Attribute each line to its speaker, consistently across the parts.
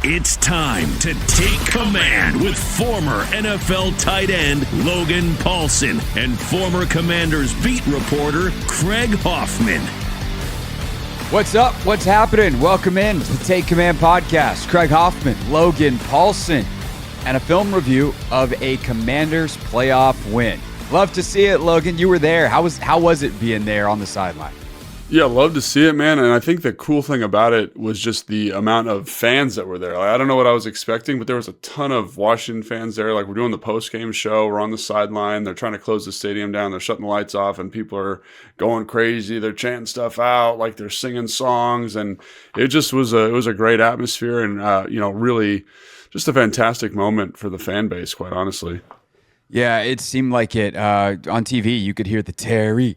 Speaker 1: It's time to take command with former NFL tight end Logan Paulsen and former Commanders beat reporter Craig Hoffman.
Speaker 2: What's up? What's happening? Welcome in to the Take Command podcast. Craig Hoffman, Logan Paulsen, and a film review of a Commanders playoff win. Love to see it, Logan. You were there. How was it being there on the sideline?
Speaker 3: Yeah, love to see it, man. And I think the cool thing about it was just the amount of fans that were there. Like, I don't know what I was expecting, but there was a ton of Washington fans there. Like, we're doing the post-game show. We're on the sideline. They're trying to close the stadium down. They're shutting the lights off, and people are going crazy. They're chanting stuff out, like they're singing songs. And it just was a great atmosphere and, really just a fantastic moment for the fan base, quite honestly.
Speaker 2: Yeah, it seemed like it. On TV, you could hear the Terry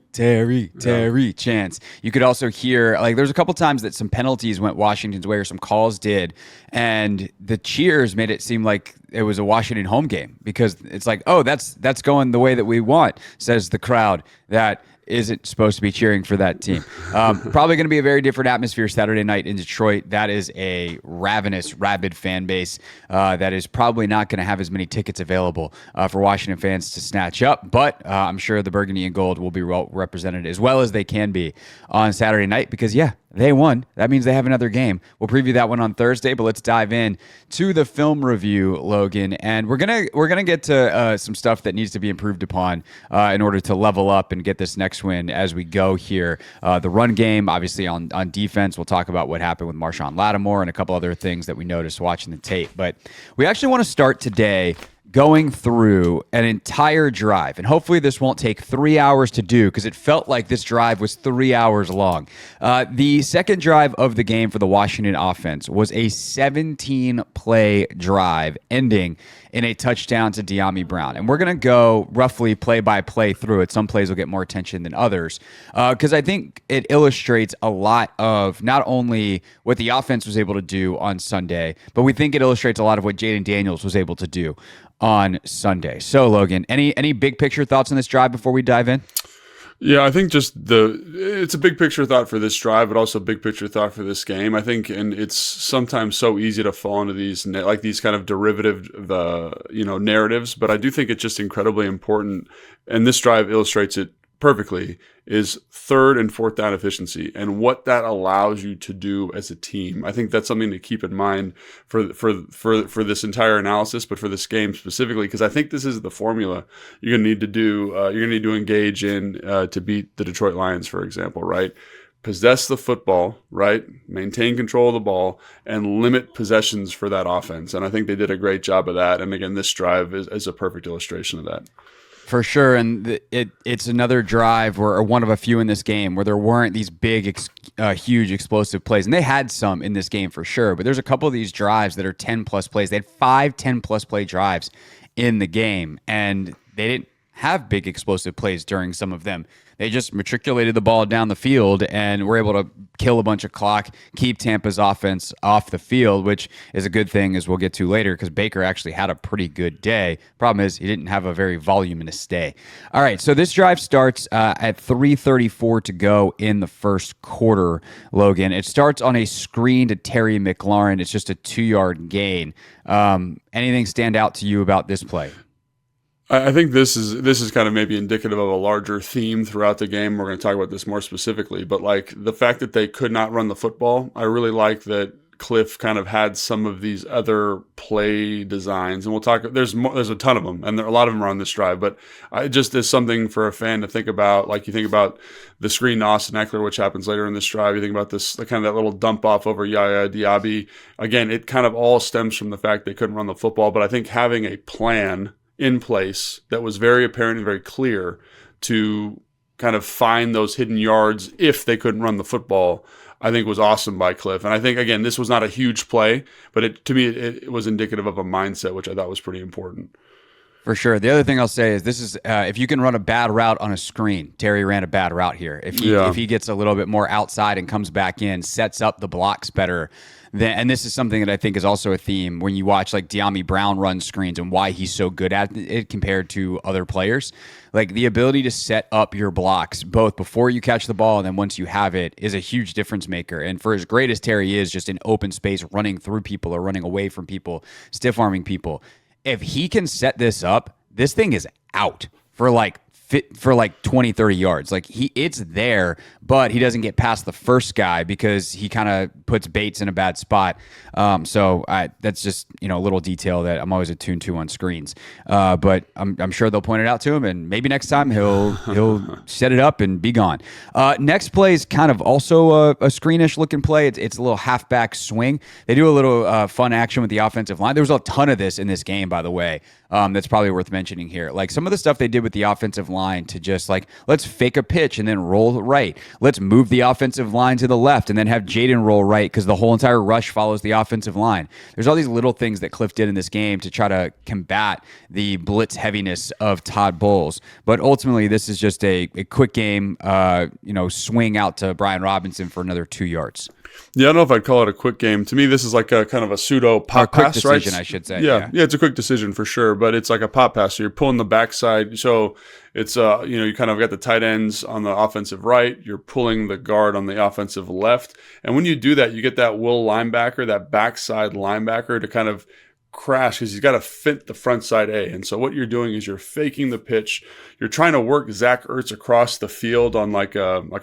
Speaker 2: chants. You could also hear, like, there's a couple times that some penalties went Washington's way or some calls did, and the cheers made it seem like it was a Washington home game because it's like, oh, that's going the way that we want, says the crowd that isn't supposed to be cheering for that team. Probably going to be a very different atmosphere Saturday night in Detroit. That is a ravenous, rabid fan base that is probably not going to have as many tickets available for Washington fans to snatch up. But I'm sure the Burgundy and Gold will be well represented as well as they can be on Saturday night because, yeah, they won. That means they have another game. We'll preview that one on Thursday, but let's dive in to the film review, Logan. And we're gonna get to some stuff that needs to be improved upon in order to level up and get this next win as we go here. The run game, obviously on defense. We'll talk about what happened with Marshawn Lattimore and a couple other things that we noticed watching the tape. But we actually want to start today going through an entire drive. And hopefully this won't take 3 hours to do because it felt like this drive was 3 hours long. The second drive of the game for the Washington offense was a 17-play drive ending in a touchdown to De'Ami Brown. And we're going to go roughly play-by-play through it. Some plays will get more attention than others because I think it illustrates a lot of not only what the offense was able to do on Sunday, but we think it illustrates a lot of what Jayden Daniels was able to do on Sunday. So, Logan, any big picture thoughts on this drive before we dive in?
Speaker 3: Yeah, I think just it's a big picture thought for this drive, but also a big picture thought for this game. I think, and it's sometimes so easy to fall into these kind of derivative, narratives. But I do think it's just incredibly important, and this drive illustrates it perfectly. Is third and fourth down efficiency and what that allows you to do as a team. I think that's something to keep in mind for this entire analysis, but for this game specifically, because I think this is the formula you're going to need to do. You're going to need to engage in to beat the Detroit Lions, for example, right? Possess the football, right? Maintain control of the ball and limit possessions for that offense. And I think they did a great job of that. And again, this drive is a perfect illustration of that.
Speaker 2: For sure, and it's another drive or one of a few in this game where there weren't these big, huge explosive plays. And they had some in this game for sure, but there's a couple of these drives that are 10-plus plays. They had 5 10-plus play drives in the game, and they didn't have big explosive plays during some of them. They just matriculated the ball down the field and were able to kill a bunch of clock, keep Tampa's offense off the field, which is a good thing, as we'll get to later, because Baker actually had a pretty good day. Problem is, he didn't have a very voluminous day. All right, so this drive starts at 3:34 to go in the first quarter, Logan. It starts on a screen to Terry McLaurin. It's just a 2-yard gain. Anything stand out to you about this play?
Speaker 3: I think this is kind of maybe indicative of a larger theme throughout the game. We're going to talk about this more specifically, but like the fact that they could not run the football, I really like that Cliff kind of had some of these other play designs, and we'll talk. There's a ton of them, and a lot of them are on this drive. But it just is something for a fan to think about. Like you think about the screen to Austin Eckler, which happens later in this drive. You think about this kind of that little dump off over Yaya Diaby. Again, it kind of all stems from the fact they couldn't run the football. But I think having a plan in place that was very apparent and very clear to kind of find those hidden yards if they couldn't run the football, I think was awesome by Cliff. And I think, again, this was not a huge play, but to me, it was indicative of a mindset, which I thought was pretty important.
Speaker 2: For sure. The other thing I'll say is this is if you can run a bad route on a screen. Terry ran a bad route here. If he gets a little bit more outside and comes back in, sets up the blocks better, And this is something that I think is also a theme when you watch like De'Ami Brown run screens and why he's so good at it compared to other players. Like the ability to set up your blocks both before you catch the ball and then once you have it is a huge difference maker. And for as great as Terry is just in open space, running through people or running away from people, stiff arming people, if he can set this up, this thing is out for like 20, 30 yards. Like it's there, but he doesn't get past the first guy because he kind of puts Bates in a bad spot. So that's just, a little detail that I'm always attuned to on screens. But I'm sure they'll point it out to him, and maybe next time he'll set it up and be gone. Next play is kind of also a screenish looking play. It's a little halfback swing. They do a little fun action with the offensive line. There was a ton of this in this game, by the way. That's probably worth mentioning here. Like some of the stuff they did with the offensive line to just like, let's fake a pitch and then roll right. Let's move the offensive line to the left and then have Jayden roll right because the whole entire rush follows the offensive line. There's all these little things that Cliff did in this game to try to combat the blitz heaviness of Todd Bowles. But ultimately, this is just a quick game, swing out to Brian Robinson for another 2 yards.
Speaker 3: Yeah, I don't know if I'd call it a quick game. To me, this is like a kind of a pseudo pop pass,
Speaker 2: decision,
Speaker 3: right?
Speaker 2: I should say.
Speaker 3: Yeah, it's a quick decision for sure, but it's like a pop pass. So you're pulling the backside. So it's you kind of got the tight ends on the offensive right. You're pulling the guard on the offensive left, and when you do that, you get that will linebacker, that backside linebacker, to kind of crash because he's got to fit the front side A. And so what you're doing is you're faking the pitch. You're trying to work Zach Ertz across the field on like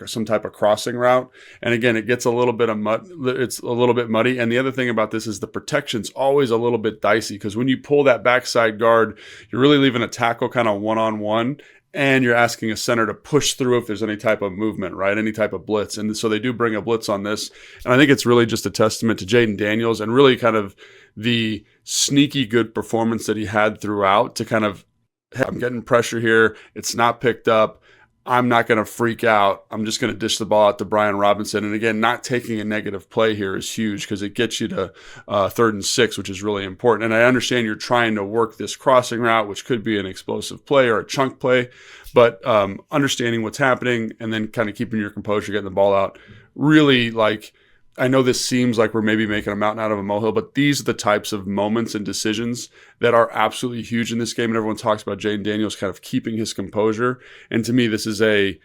Speaker 3: some type of crossing route. And again, it gets a little bit of mud. It's a little bit muddy. And the other thing about this is the protection's always a little bit dicey because when you pull that backside guard, you're really leaving a tackle kind of one-on-one. And you're asking a center to push through if there's any type of movement, right? Any type of blitz. And so they do bring a blitz on this. And I think it's really just a testament to Jayden Daniels and really kind of the sneaky good performance that he had throughout to kind of, hey, I'm getting pressure here. It's not picked up. I'm not going to freak out. I'm just going to dish the ball out to Brian Robinson. And again, not taking a negative play here is huge because it gets you to 3rd and 6, which is really important. And I understand you're trying to work this crossing route, which could be an explosive play or a chunk play, but understanding what's happening and then kind of keeping your composure, getting the ball out. Really, like, I know this seems like we're maybe making a mountain out of a molehill, but these are the types of moments and decisions that are absolutely huge in this game. And everyone talks about Jayden Daniels kind of keeping his composure. And to me, this is a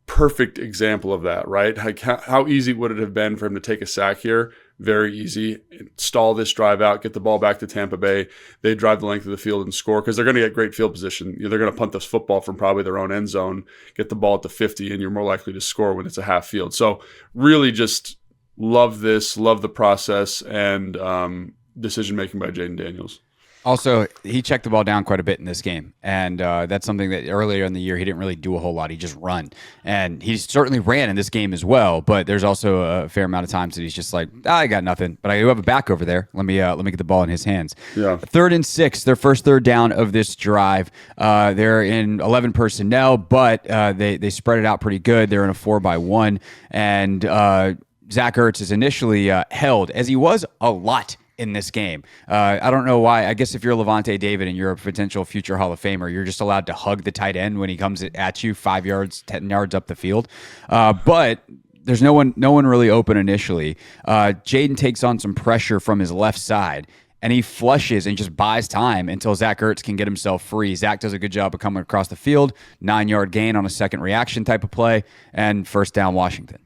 Speaker 3: perfect example of that, right? Like how easy would it have been for him to take a sack here? Very easy. Stall this drive out, get the ball back to Tampa Bay. They drive the length of the field and score because they're going to get great field position. They're going to punt this football from probably their own end zone, get the ball at the 50, and you're more likely to score when it's a half field. So really just love this, love the process, and decision-making by Jayden Daniels.
Speaker 2: Also, he checked the ball down quite a bit in this game, and that's something that earlier in the year he didn't really do a whole lot. He just run, and he certainly ran in this game as well, but there's also a fair amount of times that he's just like, I got nothing, but I do have a back over there. Let me get the ball in his hands.
Speaker 3: Yeah.
Speaker 2: 3rd and 6, their first third down of this drive. They're in 11 personnel, but they spread it out pretty good. They're in a 4-by-1, and Zach Ertz is initially held, as he was a lot in this game. I don't know why. I guess if you're Levante David and you're a potential future Hall of Famer, you're just allowed to hug the tight end when he comes at you 5 yards, 10 yards up the field. But there's no one really open initially. Jayden takes on some pressure from his left side, and he flushes and just buys time until Zach Ertz can get himself free. Zach does a good job of coming across the field, 9-yard gain on a second reaction type of play, and first down Washington.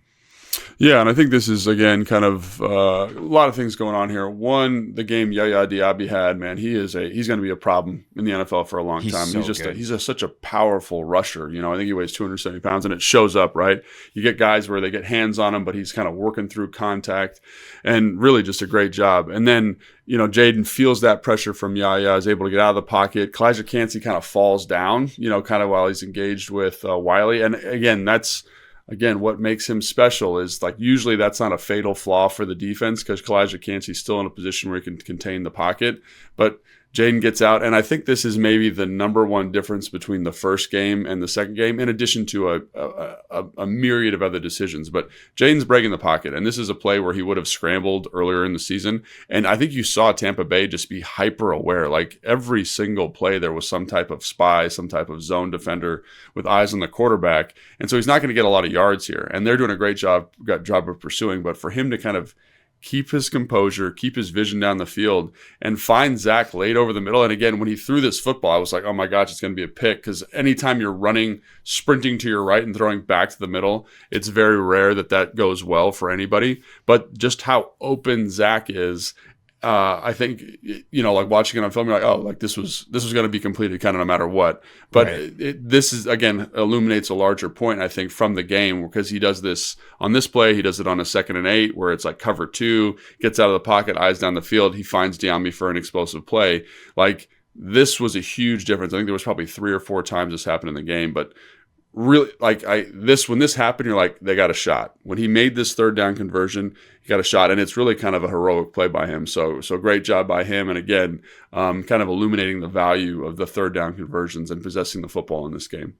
Speaker 3: Yeah, and I think this is, again, kind of a lot of things going on here. One, the game Yaya Diaby had, man, he's going to be a problem in the NFL for a long time.
Speaker 2: So
Speaker 3: he's such a powerful rusher. I think he weighs 270 pounds, and it shows up, right? You get guys where they get hands on him, but he's kind of working through contact, and really just a great job. And then, Jayden feels that pressure from Yaya, is able to get out of the pocket. Kalijah Kancey kind of falls down, kind of while he's engaged with Wiley. And again, what makes him special is like usually that's not a fatal flaw for the defense because Kalijah Kancey's still in a position where he can contain the pocket. But Jayden gets out, and I think this is maybe the number one difference between the first game and the second game, in addition to a myriad of other decisions. But Jayden's breaking the pocket, and this is a play where he would have scrambled earlier in the season. And I think you saw Tampa Bay just be hyper aware. Like every single play, there was some type of spy, some type of zone defender with eyes on the quarterback. And so he's not going to get a lot of yards here. And they're doing a great job of pursuing. But for him to kind of keep his composure, keep his vision down the field, and find Zach late over the middle. And again, when he threw this football, I was like, oh my gosh, it's going to be a pick. Because anytime you're running, sprinting to your right and throwing back to the middle, it's very rare that goes well for anybody. But just how open Zach is, I think, like watching it on film, you're like, oh, like this was going to be completed kind of no matter what. But right. This is, again, illuminates a larger point, I think, from the game, because he does this on this play. He does it on a 2nd and 8 where it's like cover 2, gets out of the pocket, eyes down the field. He finds Diambi for an explosive play. Like, this was a huge difference. I think there was probably 3 or 4 times this happened in the game, but really, like when this happened, you're like, they got a shot. When he made this 3rd down conversion, he got a shot, and it's really kind of a heroic play by him. So great job by him, and again, kind of illuminating the value of the 3rd down conversions and possessing the football in this game.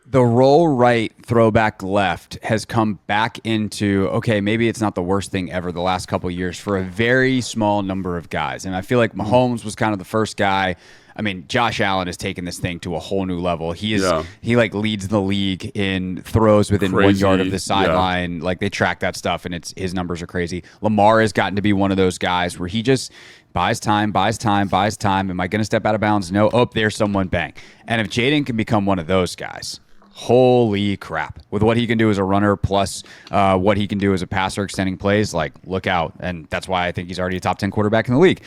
Speaker 2: The roll right, throwback left has come back into, okay, maybe it's not the worst thing ever the last couple of years for a very small number of guys. And I feel like Mahomes was kind of the first guy. I mean, Josh Allen has taken this thing to a whole new level. He like leads the league in throws within 1 yard of the sideline. Yeah. Like, they track that stuff, and his numbers are crazy. Lamar has gotten to be one of those guys where he just buys time. Am I going to step out of bounds? No. Oh, there's someone, bang. And if Jayden can become one of those guys, holy crap. With what he can do as a runner plus what he can do as a passer extending plays, like, look out. And that's why I think he's already a top 10 quarterback in the league.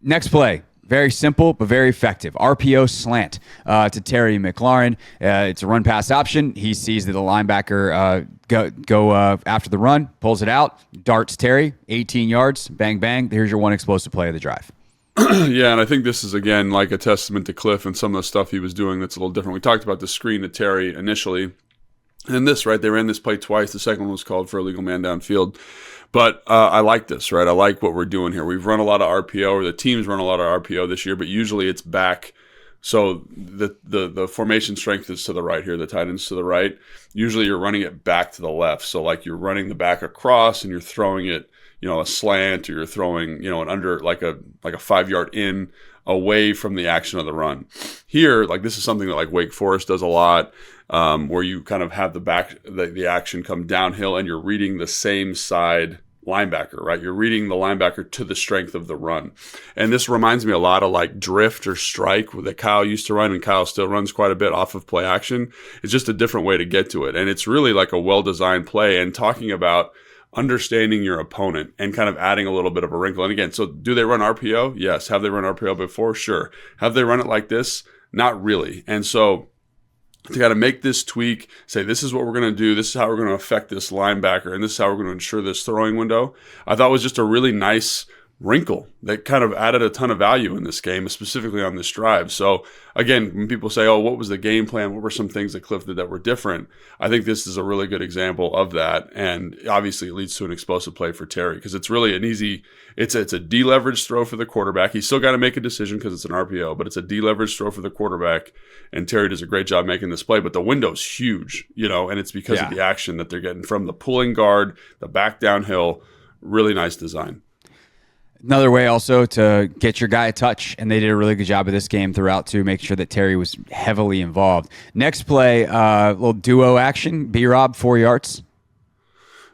Speaker 2: Next play. Very simple, but very effective. RPO slant to Terry McLaurin. It's a run-pass option. He sees that the linebacker go after the run, pulls it out, darts Terry, 18 yards, bang, bang. Here's your one explosive play of the drive.
Speaker 3: Yeah, and I think this is, again, like a testament to Cliff and some of the stuff he was doing that's a little different. We talked about the screen to Terry initially. And this, right, they ran this play twice. The second one was called for a legal man downfield. But I like this, right? I like what we're doing here. We've run a lot of RPO, or the team's run a lot of RPO this year, but usually it's back. So the formation strength is to the right here, the tight end's to the right. Usually you're running it back to the left. So like you're running the back across and you're throwing it, a slant, or you're throwing, an under like a 5 yard in away from the action of the run. Here, like this is something that like Wake Forest does a lot, where you kind of have the action come downhill and you're reading the same side linebacker, right? You're reading the linebacker to the strength of the run. And this reminds me a lot of like drift or strike that Kyle used to run, and Kyle still runs quite a bit off of play action. It's just a different way to get to it. And it's really like a well-designed play, and talking about understanding your opponent and kind of adding a little bit of a wrinkle. And again, so do they run RPO? Yes. Have they run RPO before? Sure. Have they run it like this? Not really. And so to kind of make this tweak, say this is what we're going to do, this is how we're going to affect this linebacker, and this is how we're going to ensure this throwing window, I thought was just a really nice wrinkle that kind of added a ton of value in this game, specifically on this drive. So again, when people say, oh, what was the game plan? What were some things that Cliff did that were different? I think this is a really good example of that. And obviously it leads to an explosive play for Terry, because it's really an easy, it's a deleveraged throw for the quarterback. He's still got to make a decision because it's an RPO, but it's a deleveraged throw for the quarterback. And Terry does a great job making this play, but the window's huge, and it's because of the action that they're getting from the pulling guard, the back downhill. Really nice design.
Speaker 2: Another way also to get your guy a touch, and they did a really good job of this game throughout to make sure that Terry was heavily involved. Next play, little duo action, B-Rob, 4 yards.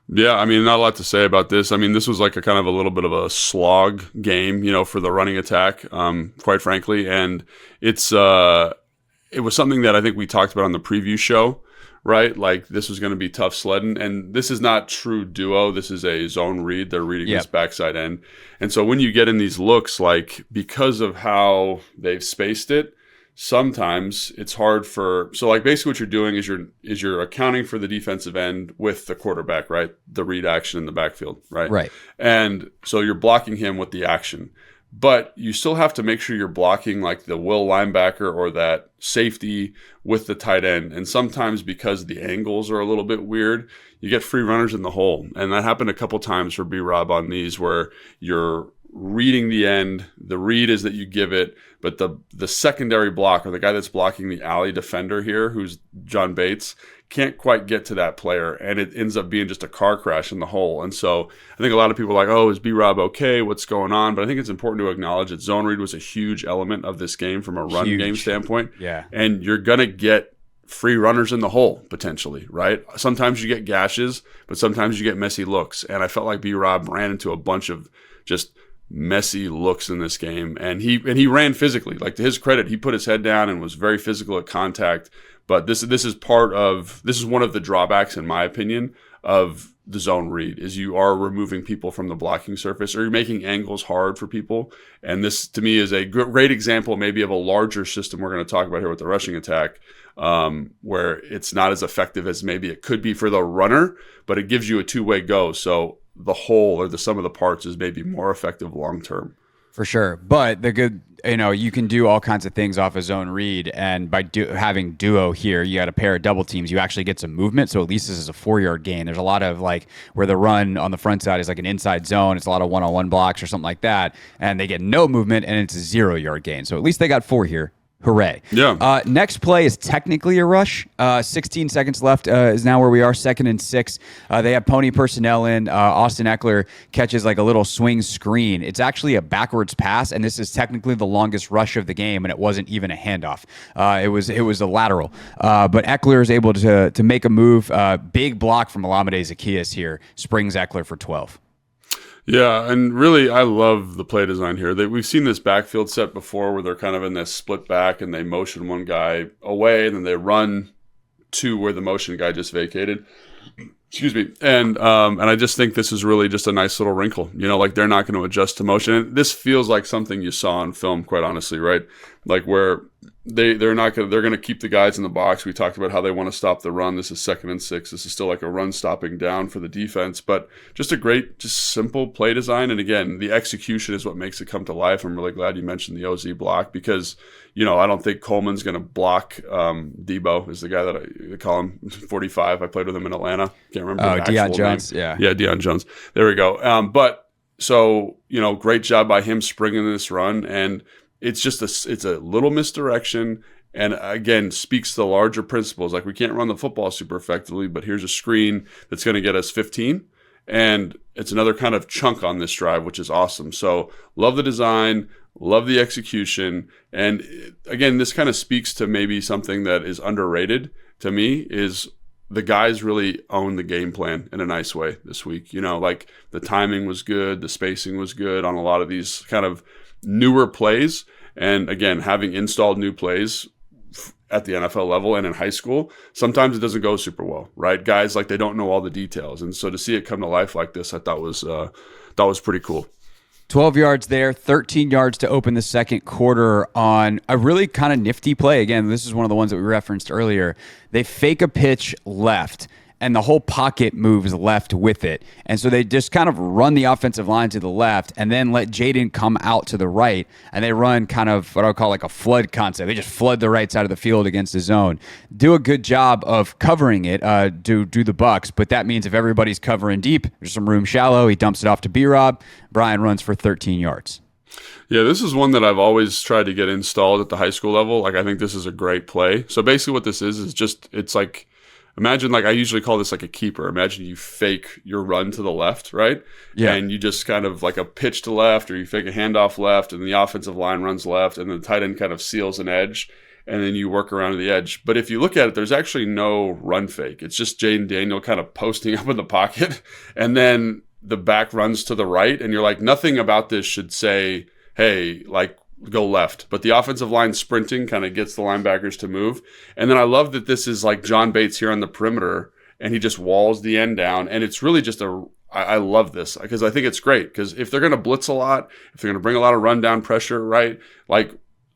Speaker 3: Yeah, I mean, not a lot to say about this. I mean, this was like a kind of a little bit of a slog game, for the running attack, quite frankly. And it was something that I think we talked about on the preview show, right? Like this was going to be tough sledding, and this is not true duo. This is a zone read. They're reading this backside end. And so when you get in these looks, like because of how they've spaced it, sometimes it's hard so like basically what you're doing is you're accounting for the defensive end with the quarterback, right? The read action in the backfield, right?
Speaker 2: Right.
Speaker 3: And so you're blocking him with the action. But you still have to make sure you're blocking like the will linebacker or that safety with the tight end. And sometimes because the angles are a little bit weird, you get free runners in the hole. And that happened a couple times for B-Rob on these, where you're reading the end. The read is that you give it, but the secondary block, or the guy that's blocking the alley defender here, who's John Bates, can't quite get to that player, and it ends up being just a car crash in the hole. And so I think a lot of people are like, oh, is B-Rob okay? What's going on? But I think it's important to acknowledge that zone read was a huge element of this game from a run game standpoint.
Speaker 2: Yeah.
Speaker 3: And you're going to get free runners in the hole potentially, right? Sometimes you get gashes, but sometimes you get messy looks. And I felt like B-Rob ran into a bunch of just messy looks in this game, and he ran physically. Like, to his credit, he put his head down and was very physical at contact. But this is one of the drawbacks, in my opinion, of the zone read, is you are removing people from the blocking surface, or you're making angles hard for people. And this, to me, is a great example maybe of a larger system we're going to talk about here with the rushing attack, where it's not as effective as maybe it could be for the runner, but it gives you a two-way go. So the whole, or the sum of the parts, is maybe more effective long term. For
Speaker 2: sure. But the good, you can do all kinds of things off a zone read, and by having duo here, you got a pair of double teams, you actually get some movement. So at least this is a 4-yard gain. There's a lot of where the run on the front side is like an inside zone. It's a lot of one-on-one blocks or something like that, and they get no movement, and it's a 0-yard gain. So at least they got 4 here. Hooray.
Speaker 3: Yeah.
Speaker 2: Next play is technically a rush. 16 seconds left is now where we are, 2nd and 6. They have pony personnel in. Austin Eckler catches like a little swing screen. It's actually a backwards pass, and this is technically the longest rush of the game, and it wasn't even a handoff. It was a lateral. But Eckler is able to make a move. Big block from Olamide Zaccheaus here. Springs Eckler for 12.
Speaker 3: Yeah, and really, I love the play design here. We've seen this backfield set before where they're kind of in this split back and they motion one guy away and then they run to where the motion guy just vacated. Excuse me. And I just think this is really just a nice little wrinkle. They're not going to adjust to motion. And this feels like something you saw on film, quite honestly, right? Like where they're going to keep the guys in the box. We talked about how they want to stop the run. This is 2nd and 6. This is still like a run stopping down for the defense, but just a great, just simple play design. And again, the execution is what makes it come to life. I'm really glad you mentioned the OZ block, because I don't think Coleman's going to block. Debo is the guy that I call him 45. I played with him in Atlanta. Can't remember.
Speaker 2: Oh, Deion Jones.
Speaker 3: Name. Yeah, Deion Jones. There we go. But so, great job by him springing this run, and it's a little misdirection, and again speaks to the larger principles. Like, we can't run the football super effectively, but here's a screen that's going to get us 15, and it's another kind of chunk on this drive, which is awesome. So love the design, love the execution, and again, this kind of speaks to maybe something that is underrated to me, is the guys really own the game plan in a nice way this week. Like, the timing was good, the spacing was good on a lot of these kind of newer plays. And again, having installed new plays at the NFL level and in high school, sometimes it doesn't go super well, right? Guys, they don't know all the details. And so to see it come to life like this, I thought was pretty cool.
Speaker 2: 12 yards there, 13 yards to open the second quarter on a really kind of nifty play. Again, this is one of the ones that we referenced earlier. They fake a pitch left, and the whole pocket moves left with it. And so they just kind of run the offensive line to the left and then let Jayden come out to the right. And they run kind of what I would call like a flood concept. They just flood the right side of the field against the zone. Do a good job of covering it, do the Bucs. But that means if everybody's covering deep, there's some room shallow. He dumps it off to B-Rob. Brian runs for 13 yards.
Speaker 3: Yeah, this is one that I've always tried to get installed at the high school level. I think this is a great play. So basically what this is just, it's like, imagine, I usually call this like a keeper. Imagine you fake your run to the left, right?
Speaker 2: Yeah.
Speaker 3: And you just kind of like a pitch to left, or you fake a handoff left, and the offensive line runs left, and the tight end kind of seals an edge, and then you work around to the edge. But if you look at it, there's actually no run fake. It's just Jayden Daniel kind of posting up in the pocket, and the back runs to the right, and you're like, nothing about this should say, hey, go left. But the offensive line sprinting kind of gets the linebackers to move. And then I love that this is like John Bates here on the perimeter, and he just walls the end down. And it's really just I love this, because I think it's great, because if they're going to blitz a lot, if they're going to bring a lot of rundown pressure, right?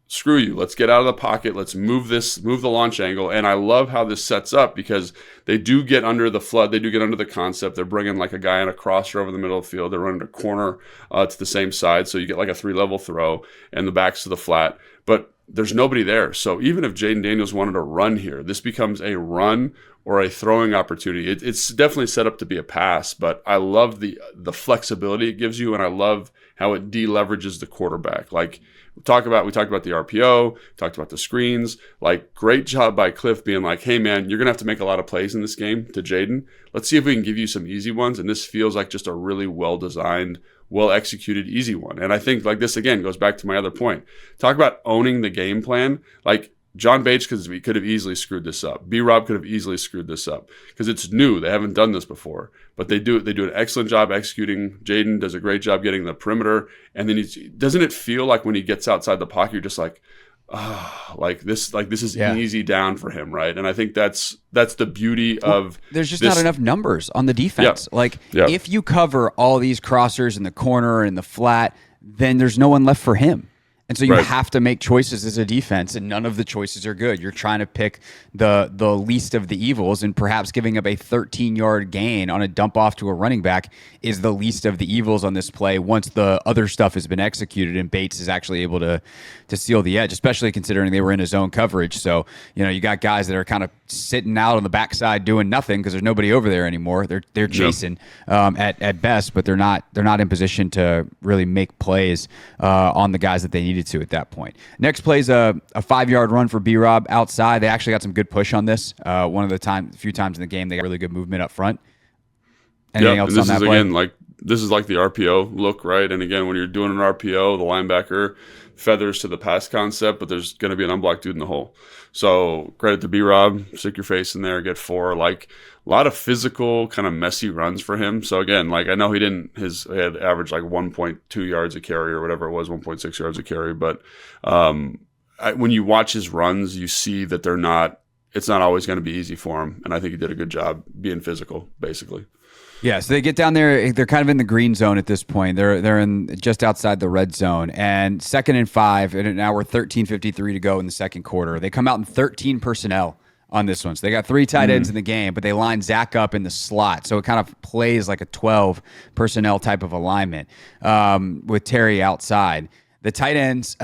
Speaker 3: Screw you. Let's get out of the pocket. Let's move the launch angle. And I love how this sets up, because they do get under the flood. They do get under the concept. They're bringing like a guy on a crosser over the middle of the field. They're running a corner to the same side. So you get like a 3-level throw, and the back's to the flat. But there's nobody there. So even if Jayden Daniels wanted to run here, this becomes a run or a throwing opportunity. It's definitely set up to be a pass, but I love the flexibility it gives you, and I love how it deleverages the quarterback. We talked about the RPO, talked about the screens. Great job by Cliff being like, hey man, you're going to have to make a lot of plays in this game to Jayden. Let's see if we can give you some easy ones. And this feels like just a really well-designed, well-executed, easy one. And I think this, again, goes back to my other point. Talk about owning the game plan. John Bates could have easily screwed this up. B-Rob could have easily screwed this up because it's new. They haven't done this before, but they do an excellent job executing. Jayden does a great job getting the perimeter, and then doesn't it feel like when he gets outside the pocket, you're just like, like this is an easy down for him, right? And I think that's the beauty of
Speaker 2: there's just not enough numbers on the defense. If you cover all these crossers in the corner and the flat, then there's no one left for him. And so you have to make choices as a defense, and none of the choices are good. You're trying to pick the least of the evils, and perhaps giving up a 13-yard gain on a dump off to a running back is the least of the evils on this play once the other stuff has been executed and Bates is actually able to seal the edge, especially considering they were in a zone coverage. So, you got guys that are kind of sitting out on the backside doing nothing because there's nobody over there anymore. They're chasing at best, but they're not in position to really make plays on the guys that they need to at that point. Next play is a 5-yard run for B-Rob outside. They actually got some good push on this. A few times in the game, they got really good movement up front. Anything else on that play? Again,
Speaker 3: this is like the RPO look, right? And again, when you're doing an RPO, the linebacker feathers to the pass concept, but there's going to be an unblocked dude in the hole. So credit to B-Rob, stick your face in there, get 4. Like a lot of physical, kind of messy runs for him. So again, I know he had averaged 1.2 yards a carry or whatever it was, 1.6 yards a carry. But when you watch his runs, you see that it's not always going to be easy for him. And I think he did a good job being physical, basically.
Speaker 2: Yeah, so they get down there. They're kind of in the green zone at this point. They're in just outside the red zone, and 2nd and 5, and now we're 13:53 to go in the second quarter. They come out in 13 personnel on this one. So they got 3 tight ends in the game, but they line Zach up in the slot, so it kind of plays like a 12 personnel type of alignment with Terry outside. The tight ends,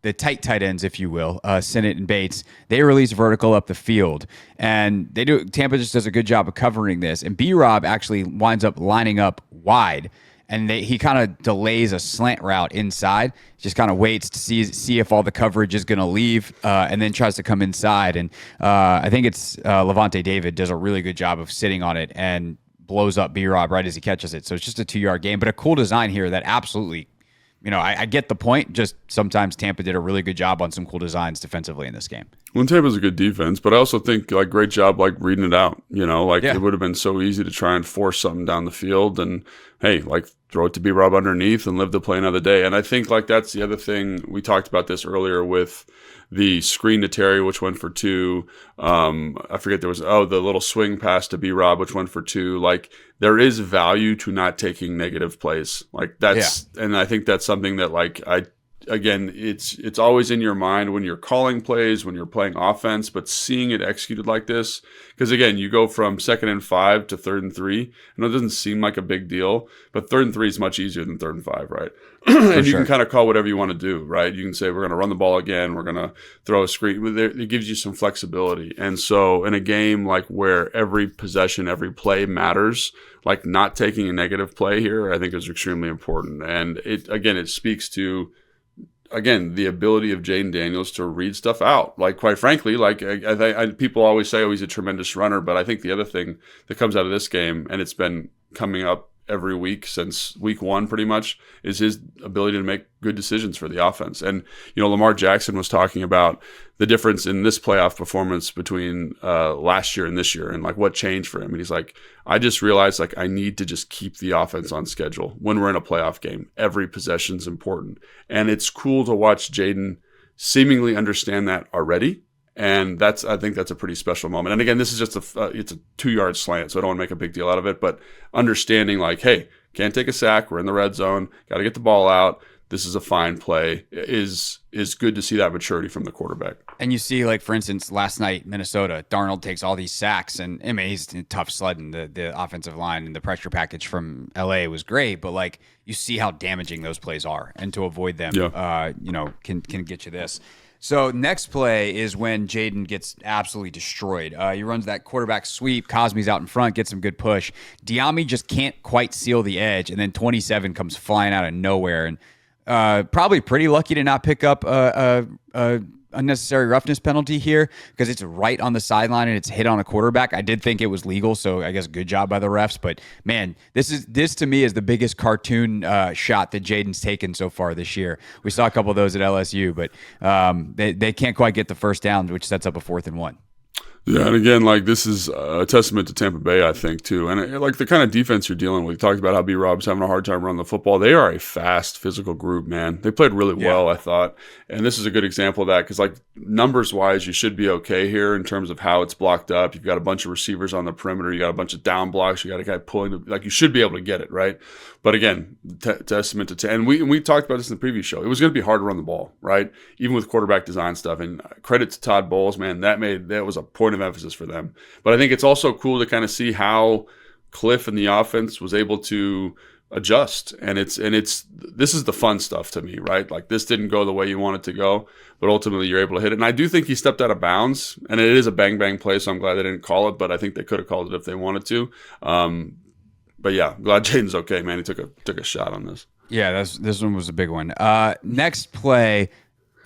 Speaker 2: the tight ends, if you will, Sinnott and Bates, they release vertical up the field. And Tampa just does a good job of covering this. And B-Rob actually winds up lining up wide. And he kind of delays a slant route inside, just kind of waits to see if all the coverage is going to leave, and then tries to come inside. And I think it's Levante David does a really good job of sitting on it and blows up B-Rob right as he catches it. So it's just a 2-yard gain, but a cool design here that absolutely – I get the point. Just sometimes Tampa did a really good job on some cool designs defensively in this game.
Speaker 3: Well, Tampa's a good defense, but I also think great job reading it out. It would have been so easy to try and force something down the field, and hey, throw it to B-Rob underneath and live to play another day. And I think that's the other thing. We talked about this earlier with the screen to Terry, which went for 2. I forget there was the little swing pass to B-Rob, which went for 2. There is value to not taking negative plays. And I think that's something that it's always in your mind when you're calling plays, when you're playing offense, but seeing it executed like this, because again, you go from 2nd and 5 to 3rd and 3. I know it doesn't seem like a big deal, but 3rd and 3 is much easier than 3rd and 5, right? And you can kind of call whatever you want to do, right? You can say, we're going to run the ball again. We're going to throw a screen. It gives you some flexibility. And so in a game where every possession, every play matters, not taking a negative play here, I think is extremely important. And it speaks to, the ability of Jayden Daniels to read stuff out. Quite frankly, people always say, he's a tremendous runner. But I think the other thing that comes out of this game, and it's been coming up every week since week 1 pretty much, is his ability to make good decisions for the offense. And, Lamar Jackson was talking about the difference in this playoff performance between last year and this year, and what changed for him. And he's like, I just realized I need to just keep the offense on schedule when we're in a playoff game. Every possession's important. And it's cool to watch Jayden seemingly understand that already. And I think that's a pretty special moment. And again, this is just it's a 2-yard slant, so I don't want to make a big deal out of it. But understanding hey, can't take a sack. We're in the red zone. Got to get the ball out. This is a fine play. Is good to see that maturity from the quarterback.
Speaker 2: And you see, for instance, last night, Minnesota, Darnold takes all these sacks, and he's tough sledding the offensive line, and the pressure package from LA was great. But you see how damaging those plays are, and to avoid them, can get you this. So next play is when Jayden gets absolutely destroyed. He runs that quarterback sweep. Cosme's out in front, gets some good push. Diami just can't quite seal the edge, and then 27 comes flying out of nowhere. And probably pretty lucky to not pick up a unnecessary roughness penalty here because it's right on the sideline and it's hit on a quarterback. I did think it was legal, so I guess good job by the refs. But man, this to me is the biggest cartoon shot that Jayden's taken so far this year. We saw a couple of those at LSU, but they can't quite get the first down, which sets up a 4th and 1.
Speaker 3: Yeah, and again, like this is a testament to Tampa Bay, I think, too. And like the kind of defense you're dealing with. You talked about how B-Rob's having a hard time running the football. They are a fast, physical group, man. They played really well, I thought. And this is a good example of that because, like, numbers-wise, you should be okay here in terms of how it's blocked up. You've got a bunch of receivers on the perimeter. You got a bunch of down blocks. You got a guy pulling. Like, you should be able to get it, right? But again, testament to and we talked about this in the previous show. It was going to be hard to run the ball, right? Even with quarterback design stuff. And credit to Todd Bowles, man. That was a point of emphasis for them. But I think it's also cool to kind of see how Cliff and the offense was able to adjust. And this is the fun stuff to me, right? Like this didn't go the way you want it to go, but ultimately you're able to hit it. And I do think he stepped out of bounds, and it is a bang play, so I'm glad they didn't call it. But I think they could have called it if they wanted to. But yeah, glad Jayden's okay, man. He took a shot on this.
Speaker 2: Yeah, this one was a big one. Next play,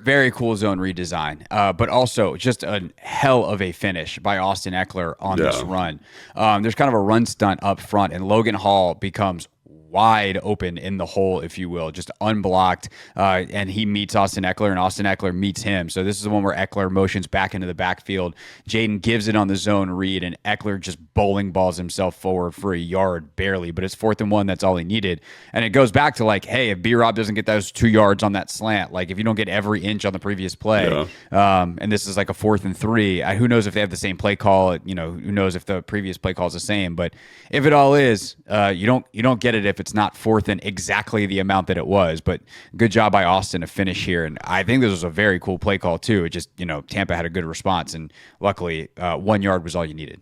Speaker 2: very cool zone redesign, but also just a hell of a finish by Austin Eckler on this run. There's kind of a run stunt up front, and Logan Hall becomes wide open in the hole, if you will, just unblocked, and he meets Austin Eckler, and Austin Eckler meets him. So this is the one where Eckler motions back into the backfield. Jayden gives it on the zone read, and Eckler just bowling balls himself forward for a yard, barely, but it's 4th and 1. That's all he needed. And it goes back to like, hey, if B-Rob doesn't get those 2 yards on that slant, like if you don't get every inch on the previous play, and this is like a 4th and 3, who knows if they have the same play call, who knows if the previous play call is the same, but if it all is, you don't get it if it's not 4th and exactly the amount that it was. But good job by Austin to finish here, and I think this was a very cool play call too. It just Tampa had a good response, and luckily 1 yard was all you needed.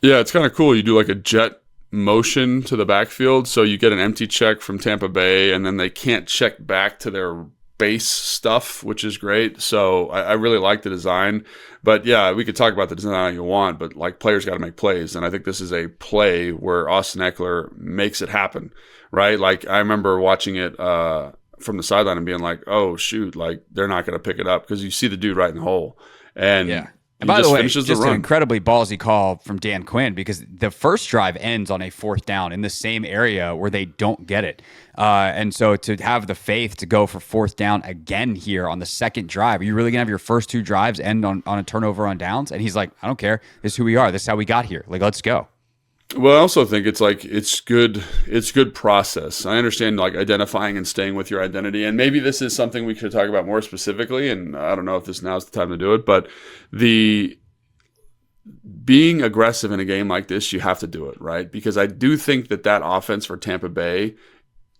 Speaker 2: Yeah,
Speaker 3: it's kind of cool. You do like a jet motion to the backfield, so you get an empty check from Tampa Bay, and then they can't check back to their base stuff, which is great. So I really like the design. But yeah, we could talk about the design all you want, but like players got to make plays, and I think this is a play where Austin Eckler makes it happen, right? Like I remember watching it from the sideline and being like, oh shoot, like they're not going to pick it up because you see the dude right in the hole. And
Speaker 2: yeah. And by the way, just an incredibly ballsy call from Dan Quinn because the first drive ends on a 4th down in the same area where they don't get it. And so to have the faith to go for 4th down again here on the second drive, are you really going to have your first 2 drives end on a turnover on downs? And he's like, I don't care. This is who we are. This is how we got here. Like, let's go.
Speaker 3: Well, I also think it's good process. I understand like identifying and staying with your identity, and maybe this is something we could talk about more specifically, and I don't know if this now's the time to do it, but the being aggressive in a game like this, you have to do it, right? Because I do think that offense for Tampa Bay,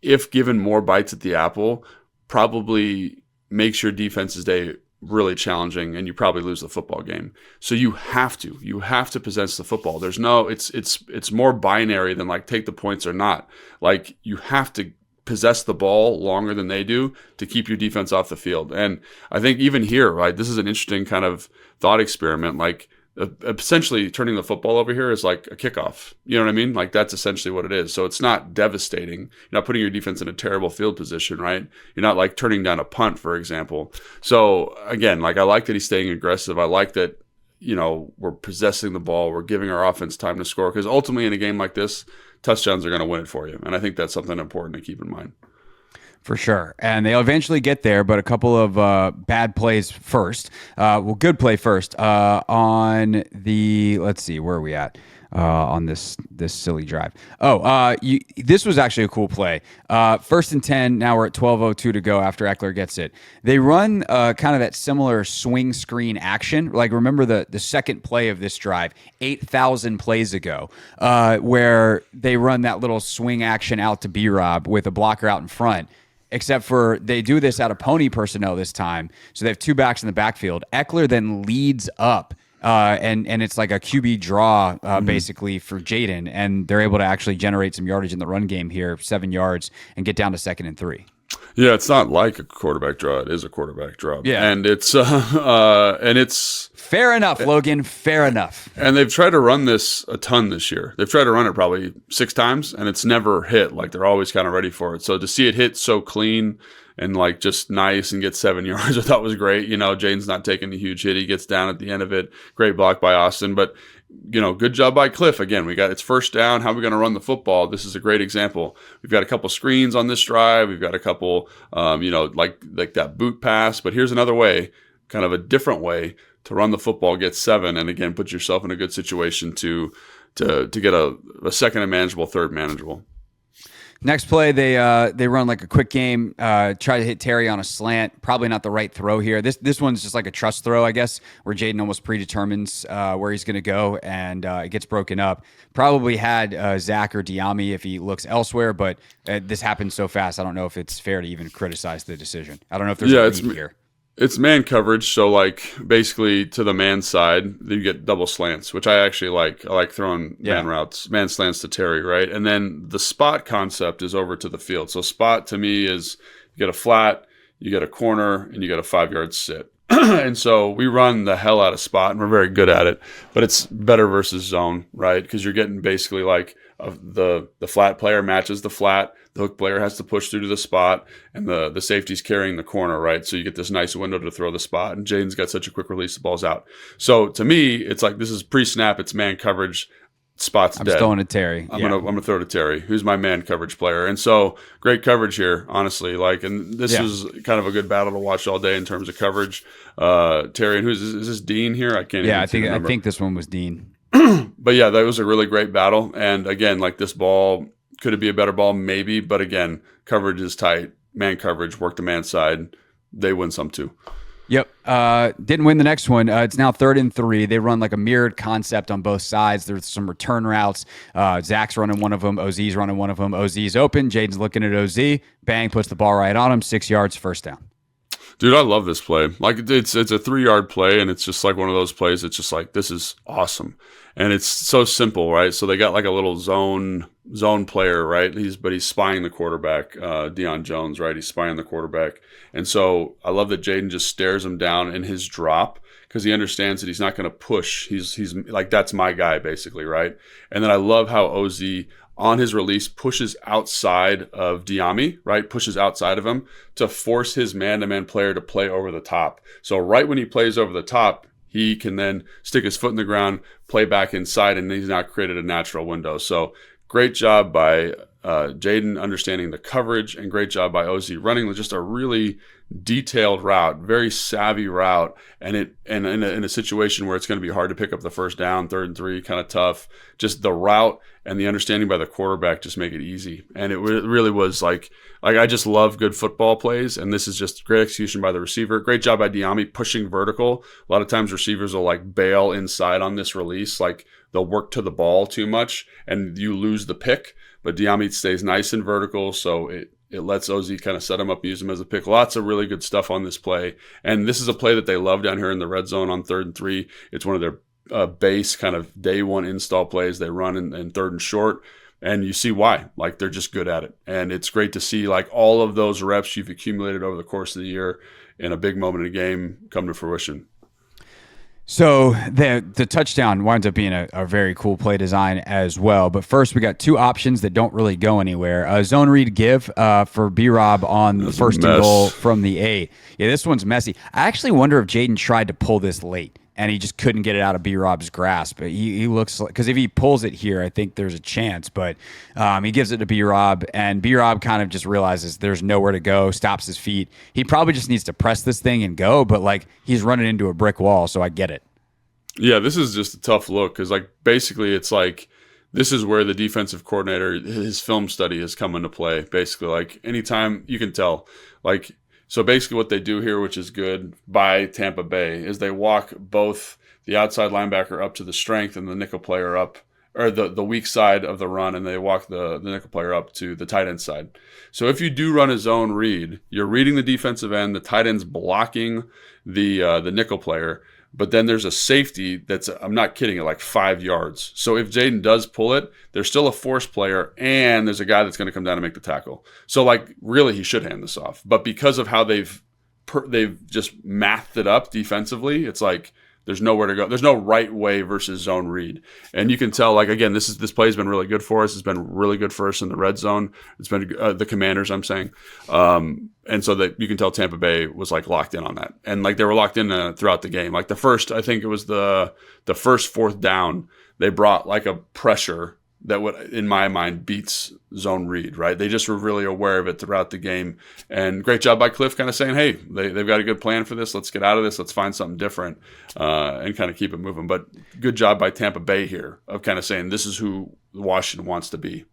Speaker 3: if given more bites at the apple, probably makes your defense's day really challenging, and you probably lose the football game. So you have to possess the football. There's no, it's more binary than like take the points or not. Like you have to possess the ball longer than they do to keep your defense off the field. And I think even here, right, this is an interesting kind of thought experiment. Like essentially turning the football over here is like a kickoff. You know what I mean? Like that's essentially what it is. So it's not devastating. You're not putting your defense in a terrible field position, right? You're not like turning down a punt, for example. So again, like I like that he's staying aggressive. I like that, we're possessing the ball. We're giving our offense time to score because ultimately in a game like this, touchdowns are going to win it for you. And I think that's something important to keep in mind.
Speaker 2: For sure. And they'll eventually get there, but a couple of bad plays first. Good play first. On the, let's see, where are we at on this silly drive? This was actually a cool play. 1st and 10, now we're at 12:02 to go after Eckler gets it. They run kind of that similar swing screen action. Like remember the second play of this drive, 8,000 plays ago, where they run that little swing action out to B-Rob with a blocker out in front. Except for they do this out of pony personnel this time. So they have 2 backs in the backfield. Eckler then leads up, and it's like a QB draw basically for Jayden. And they're able to actually generate some yardage in the run game here, 7 yards, and get down to 2nd and 3.
Speaker 3: Yeah, it's not like a quarterback draw. It is a quarterback draw.
Speaker 2: Yeah.
Speaker 3: And it's
Speaker 2: fair enough, Logan. Fair enough.
Speaker 3: And they've tried to run this a ton this year. They've tried to run it probably 6 times, and it's never hit. Like they're always kind of ready for it. So to see it hit so clean and like just nice and get 7 yards. I thought was great. Jayden's not taking a huge hit. He gets down at the end of it. Great block by Austin, but good job by Cliff. Again, it's first down. How are we going to run the football? This is a great example. We've got a couple screens on this drive. We've got a couple, like that boot pass. But here's another way, kind of a different way to run the football, get 7, and again, put yourself in a good situation to get a second and manageable, third manageable.
Speaker 2: Next play, they run like a quick game, try to hit Terry on a slant. Probably not the right throw here. This one's just like a trust throw, I guess, where Jayden almost predetermines where he's going to go, and it gets broken up. Probably had Zach or Diami if he looks elsewhere, but this happened so fast, I don't know if it's fair to even criticize the decision. I don't know if there's a read here.
Speaker 3: It's man coverage, so like basically to the man side, you get double slants, which I actually like. I like throwing man routes, man slants to Terry, right? And then the spot concept is over to the field. So spot to me is you get a flat, you get a corner, and you get a 5-yard sit. And so we run the hell out of spot, and we're very good at it. But it's better versus zone, right? Because you're getting basically like the flat player matches the flat. The hook player has to push through to the spot, and the safety's carrying the corner, right? So you get this nice window to throw the spot, and Jayden's got such a quick release, the ball's out. So to me, it's like this is pre-snap, it's man coverage, spot's dead.
Speaker 2: I'm throwing to Terry.
Speaker 3: I'm gonna throw to Terry, who's my man coverage player. And so great coverage here, honestly. And this was kind of a good battle to watch all day in terms of coverage. Terry, and is this Dean here? I can't.
Speaker 2: Yeah, I think this one was Dean.
Speaker 3: But yeah, that was a really great battle. And again, like this ball. Could it be a better ball? Maybe. But again, coverage is tight. Man coverage, work the man side. They win some too.
Speaker 2: Yep. Didn't win the next one. It's now 3rd and 3. They run like a mirrored concept on both sides. There's some return routes. Zach's running one of them. OZ's running one of them. OZ's open. Jayden's looking at OZ. Bang, puts the ball right on him. 6 yards, first down.
Speaker 3: Dude, I love this play. Like it's a 3-yard play, and it's just like one of those plays. It's just like, this is awesome. And it's so simple, right? So they got like a little zone player, right? But he's spying the quarterback, Deion Jones, right? He's spying the quarterback. And so I love that Jayden just stares him down in his drop because he understands that he's not going to push. He's like, that's my guy, basically, right? And then I love how OZ on his release pushes outside of Diami, right? Pushes outside of him to force his man-to-man player to play over the top. So right when he plays over the top, he can then stick his foot in the ground, play back inside, and he's now created a natural window. So great job by Jayden understanding the coverage, and great job by OZ running just a really detailed route, very savvy route, and in a situation where it's going to be hard to pick up the first down, 3rd and 3, kind of tough. Just the route and the understanding by the quarterback just make it easy. And it really was like I just love good football plays, and this is just great execution by the receiver. Great job by Diami pushing vertical. A lot of times receivers will like bail inside on this release, like they'll work to the ball too much, and you lose the pick. But Diami stays nice and vertical, so it lets OZ kind of set him up, use him as a pick. Lots of really good stuff on this play. And this is a play that they love down here in the red zone on 3rd and 3. It's one of their base kind of day one install plays they run in 3rd and short. And you see why. Like, they're just good at it. And it's great to see like all of those reps you've accumulated over the course of the year in a big moment in a game come to fruition.
Speaker 2: So the touchdown winds up being a very cool play design as well. But first, we got 2 options that don't really go anywhere. Zone read give for B-Rob on the 1st and goal from the 8. Yeah, this one's messy. I actually wonder if Jayden tried to pull this late, and he just couldn't get it out of B-Rob's grasp. But he looks like, because if he pulls it here, I think there's a chance. But he gives it to B-Rob, and B-Rob kind of just realizes there's nowhere to go, stops his feet. He probably just needs to press this thing and go, but like he's running into a brick wall, so I get it.
Speaker 3: Yeah, this is just a tough look because like basically it's like this is where the defensive coordinator, his film study has come into play. Basically, like anytime you can tell, like, so basically what they do here, which is good by Tampa Bay, is they walk both the outside linebacker up to the strength and the nickel player up, or the weak side of the run, and they walk the nickel player up to the tight end side. So if you do run a zone read, you're reading the defensive end, the tight end's blocking the nickel player. But then there's a safety that's, I'm not kidding, at like 5 yards. So if Jayden does pull it, there's still a force player, and there's a guy that's going to come down and make the tackle. So like really he should hand this off. But because of how they've just mathed it up defensively, it's like There's nowhere to go. There's no right way versus zone read. And you can tell, like, again, this play has been really good for us. It's been really good for us in the red zone. It's been the Commanders, I'm saying. And so that you can tell Tampa Bay was like locked in on that. And like they were locked in throughout the game. Like I think it was the first fourth down, they brought like a pressure that would, in my mind, beats zone read, right? They just were really aware of it throughout the game. And great job by Cliff kind of saying, hey, they've got a good plan for this. Let's get out of this. Let's find something different and kind of keep it moving. But good job by Tampa Bay here of kind of saying this is who Washington wants to be.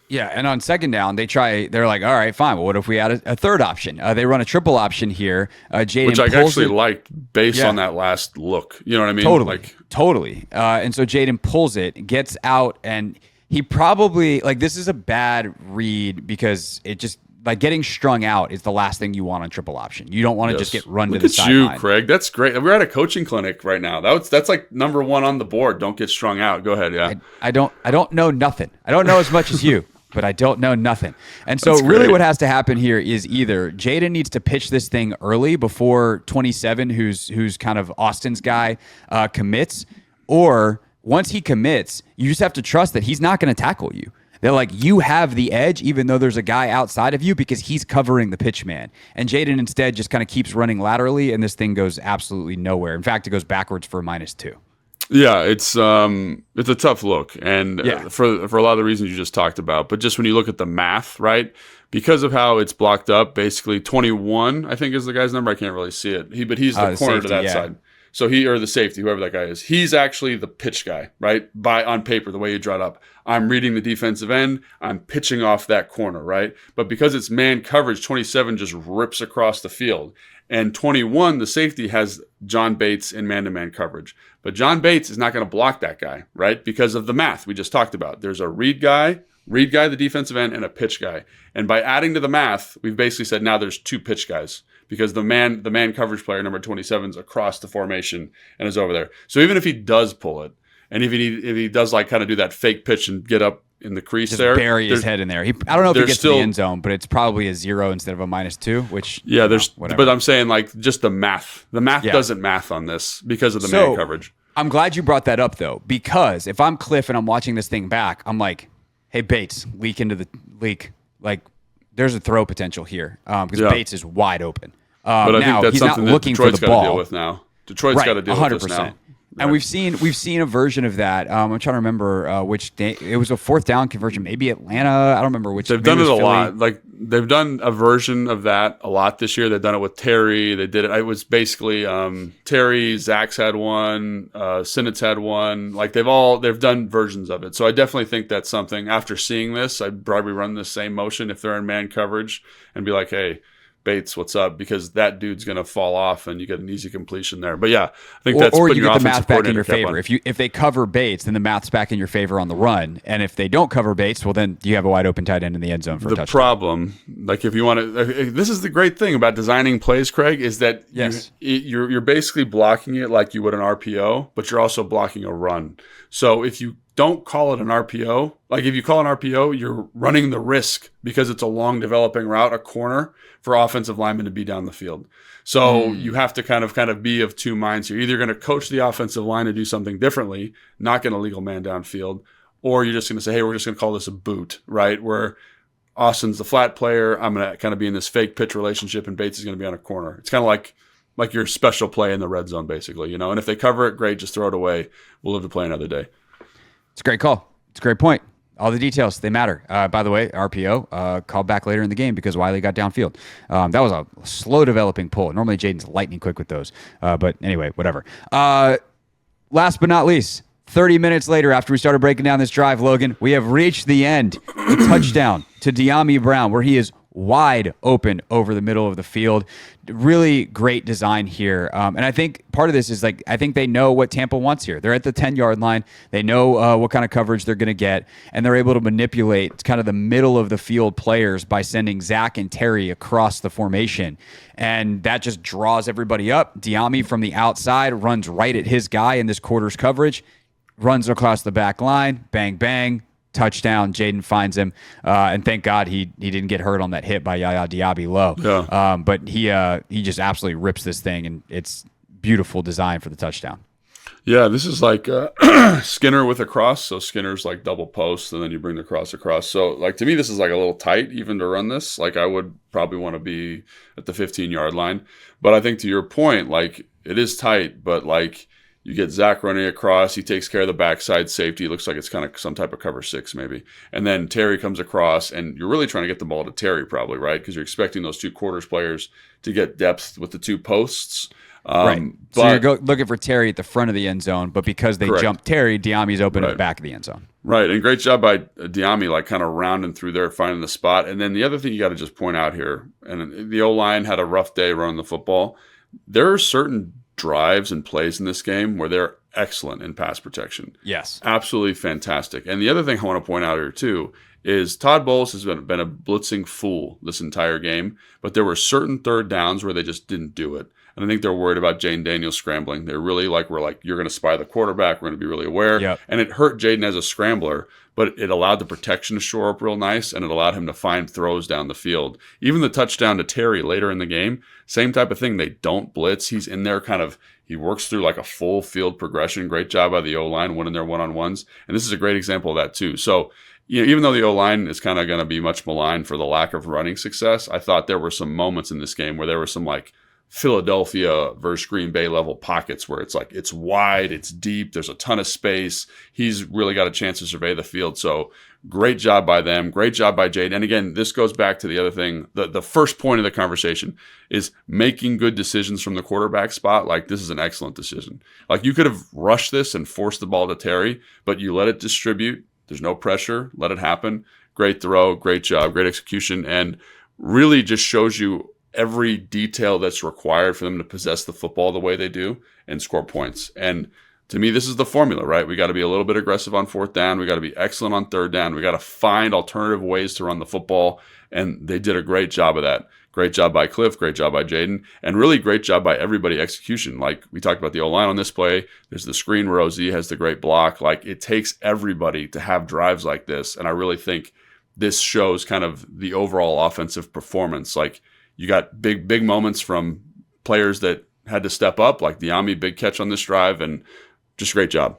Speaker 2: Yeah, and on second down, they're like, all right, fine. Well, what if we add a third option? They run a triple option here. Jayden,
Speaker 3: which I actually liked based on that last look. You know what I mean?
Speaker 2: Totally. And so Jayden pulls it, gets out, and he probably, like, this is a bad read because it just, like, getting strung out is the last thing you want on triple option. You don't want to just get run to the sideline.
Speaker 3: Look at you, Craig. That's great. We're at a coaching clinic right now. That's like number one on the board. Don't get strung out. Go ahead, yeah.
Speaker 2: I don't know nothing. I don't know as much as you. But I don't know nothing. And so really what has to happen here is either Jayden needs to pitch this thing early before 27, who's kind of Austin's guy, commits, or once he commits, you just have to trust that he's not going to tackle you. They're like, you have the edge, even though there's a guy outside of you because he's covering the pitch man. And Jayden instead just kind of keeps running laterally, and this thing goes absolutely nowhere. In fact, it goes backwards for -2.
Speaker 3: Yeah, it's a tough look, and for a lot of the reasons you just talked about. But just when you look at the math, right, because of how it's blocked up, basically 21, I think is the guy's number. I can't really see it. But he's the corner safety, to that side. So or the safety, whoever that guy is, he's actually the pitch guy, right? On paper, the way you draw it up, I'm reading the defensive end, I'm pitching off that corner, right? But because it's man coverage, 27 just rips across the field. And 21, the safety, has John Bates in man-to-man coverage. But John Bates is not going to block that guy, right? Because of the math we just talked about. There's a read guy, the defensive end, and a pitch guy. And by adding to the math, we've basically said now there's 2 pitch guys because the man coverage player, number 27, is across the formation and is over there. So even if he does pull it, and if he does like kind of do that fake pitch and get up in the crease there,
Speaker 2: bury his head in there. I don't know if he gets to the end zone, but it's probably a 0 instead of a -2. Which
Speaker 3: but I'm saying like just the math. The math doesn't math on this because of the man coverage.
Speaker 2: I'm glad you brought that up though, because if I'm Cliff and I'm watching this thing back, I'm like, hey Bates, leak. Like there's a throw potential here because Bates is wide open.
Speaker 3: But I think that's
Speaker 2: he's
Speaker 3: something
Speaker 2: not looking
Speaker 3: that Detroit's
Speaker 2: for the
Speaker 3: got
Speaker 2: ball.
Speaker 3: to deal with now. Detroit's got to deal 100%. With this now.
Speaker 2: And we've seen a version of that. I'm trying to remember which day it was, a fourth down conversion. Maybe Atlanta. I don't remember which.
Speaker 3: They've done it a lot. Like they've done a version of that a lot this year. They've done it with Terry. They did it. It was basically Terry. Zach's had one. Sinnett's had one. Like they've done versions of it. So I definitely think that's something. After seeing this, I'd probably run the same motion if they're in man coverage and be like, hey, Bates, what's up? Because that dude's going to fall off and you get an easy completion there. But yeah, I think that's
Speaker 2: or
Speaker 3: putting
Speaker 2: you
Speaker 3: your
Speaker 2: get the math
Speaker 3: offensive
Speaker 2: back in your
Speaker 3: coordinator
Speaker 2: favor. If they cover Bates, then the math's back in your favor on the run. And if they don't cover Bates, well, then you have a wide open tight end in the end zone for a touchdown.
Speaker 3: The problem, like if you want to, this is the great thing about designing plays, Craig, is that you're basically blocking it like you would an RPO, but you're also blocking a run. So if you don't call it an RPO, like if you call an RPO, you're running the risk because it's a long developing route, a corner for offensive linemen to be down the field. So you have to kind of be of two minds here. Either going to coach the offensive line to do something differently, not get a legal man downfield, or you're just going to say, hey, we're just going to call this a boot, right? Where Austin's the flat player, I'm going to kind of be in this fake pitch relationship, and Bates is going to be on a corner. It's kind of like your special play in the red zone, basically, you know. And if they cover it, great, just throw it away. We'll live to play another day.
Speaker 2: It's a great call. It's a great point. All the details, they matter. By the way, RPO, called back later in the game because Wiley got downfield. That was a slow developing pull. Normally, Jayden's lightning quick with those. But anyway, whatever. Last but not least, 30 minutes later after we started breaking down this drive, Logan, we have reached the end. A touchdown to De'Ami Brown where he is wide open over the middle of the field. Really great design here. And I think part of this is I think they know what Tampa wants here. They're at the 10-yard line. They know what kind of coverage they're going to get, and they're able to manipulate kind of the middle of the field players by sending Zach and Terry across the formation. And that just draws everybody up. De'Ami from the outside runs right at his guy in this quarter's coverage, runs across the back line, bang, bang, touchdown. Jayden finds him, and thank God he didn't get hurt on that hit by Yaya Diaby low.
Speaker 3: Yeah.
Speaker 2: But he just absolutely rips this thing, and it's beautiful design for the touchdown.
Speaker 3: Yeah, this is like Skinner with a cross. So Skinner's like double post, and then you bring the cross across. So like to me, this is like a little tight even to run this. Like I would probably want to be at the 15-yard line. But I think to your point, like it is tight, but like you get Zach running across. He takes care of the backside safety. It looks like it's kind of some type of cover 6 maybe. And then Terry comes across, and you're really trying to get the ball to Terry probably, right? Because you're expecting those 2 quarters players to get depth with the 2 posts.
Speaker 2: Right. So you're looking for Terry at the front of the end zone, but because they
Speaker 3: Correct.
Speaker 2: jumped Terry, Diami's open at the back of the end zone.
Speaker 3: Right. And great job by Diami, like kind of rounding through there, finding the spot. And then the other thing you got to just point out here, and the O-line had a rough day running the football. There are certain drives and plays in this game where they're excellent in pass protection.
Speaker 2: Yes.
Speaker 3: Absolutely fantastic. And the other thing I want to point out here too is Todd Bowles has been a blitzing fool this entire game, but there were certain third downs where they just didn't do it. And I think they're worried about Jayden Daniels scrambling. They're really like, you're going to spy the quarterback. We're going to be really aware.
Speaker 2: Yep.
Speaker 3: And it hurt Jayden as a scrambler, but it allowed the protection to shore up real nice, and it allowed him to find throws down the field. Even the touchdown to Terry later in the game, same type of thing. They don't blitz. He's in there he works through like a full field progression. Great job by the O-line winning their one-on-ones. And this is a great example of that too. So, even though the O-line is kind of going to be much maligned for the lack of running success, I thought there were some moments in this game where there were some like Philadelphia versus Green Bay level pockets where it's like it's wide, it's deep, there's a ton of space. He's really got a chance to survey the field. So great job by them. Great job by Jayden. And again, this goes back to the other thing. The first point of the conversation is making good decisions from the quarterback spot. Like this is an excellent decision. Like you could have rushed this and forced the ball to Terry, but you let it distribute. There's no pressure. Let it happen. Great throw. Great job. Great execution. And really just shows you every detail that's required for them to possess the football the way they do and score points. And to me, this is the formula, right? We got to be a little bit aggressive on 4th down. We got to be excellent on 3rd down. We got to find alternative ways to run the football. And they did a great job of that. Great job by Cliff. Great job by Jayden. And really great job by everybody execution. Like we talked about the O-line on this play. There's the screen where OZ has the great block. Like it takes everybody to have drives like this. And I really think this shows kind of the overall offensive performance. Like you got big moments from players that had to step up, like Diami, big catch on this drive, and just great job.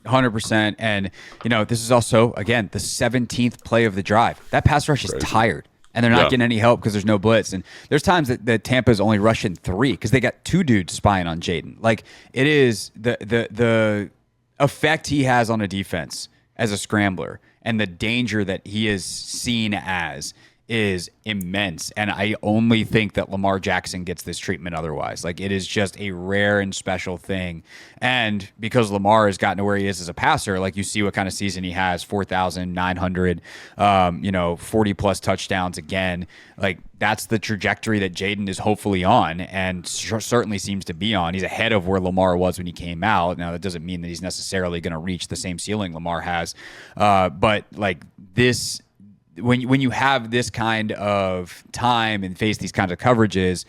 Speaker 2: 100%. And, this is also, again, the 17th play of the drive. That pass rush is tired, and they're not getting any help because there's no blitz. And there's times that Tampa's only rushing 3 because they got 2 dudes spying on Jayden. Like, it is the effect he has on a defense as a scrambler and the danger that he is seen as is immense. And I only think that Lamar Jackson gets this treatment otherwise. Like it is just a rare and special thing. And because Lamar has gotten to where he is as a passer, like you see what kind of season he has, 4,900, 40 plus touchdowns again. Like that's the trajectory that Jayden is hopefully on and certainly seems to be on. He's ahead of where Lamar was when he came out. Now that doesn't mean that he's necessarily going to reach the same ceiling Lamar has. But like this, when you have this kind of time and face these kinds of coverages,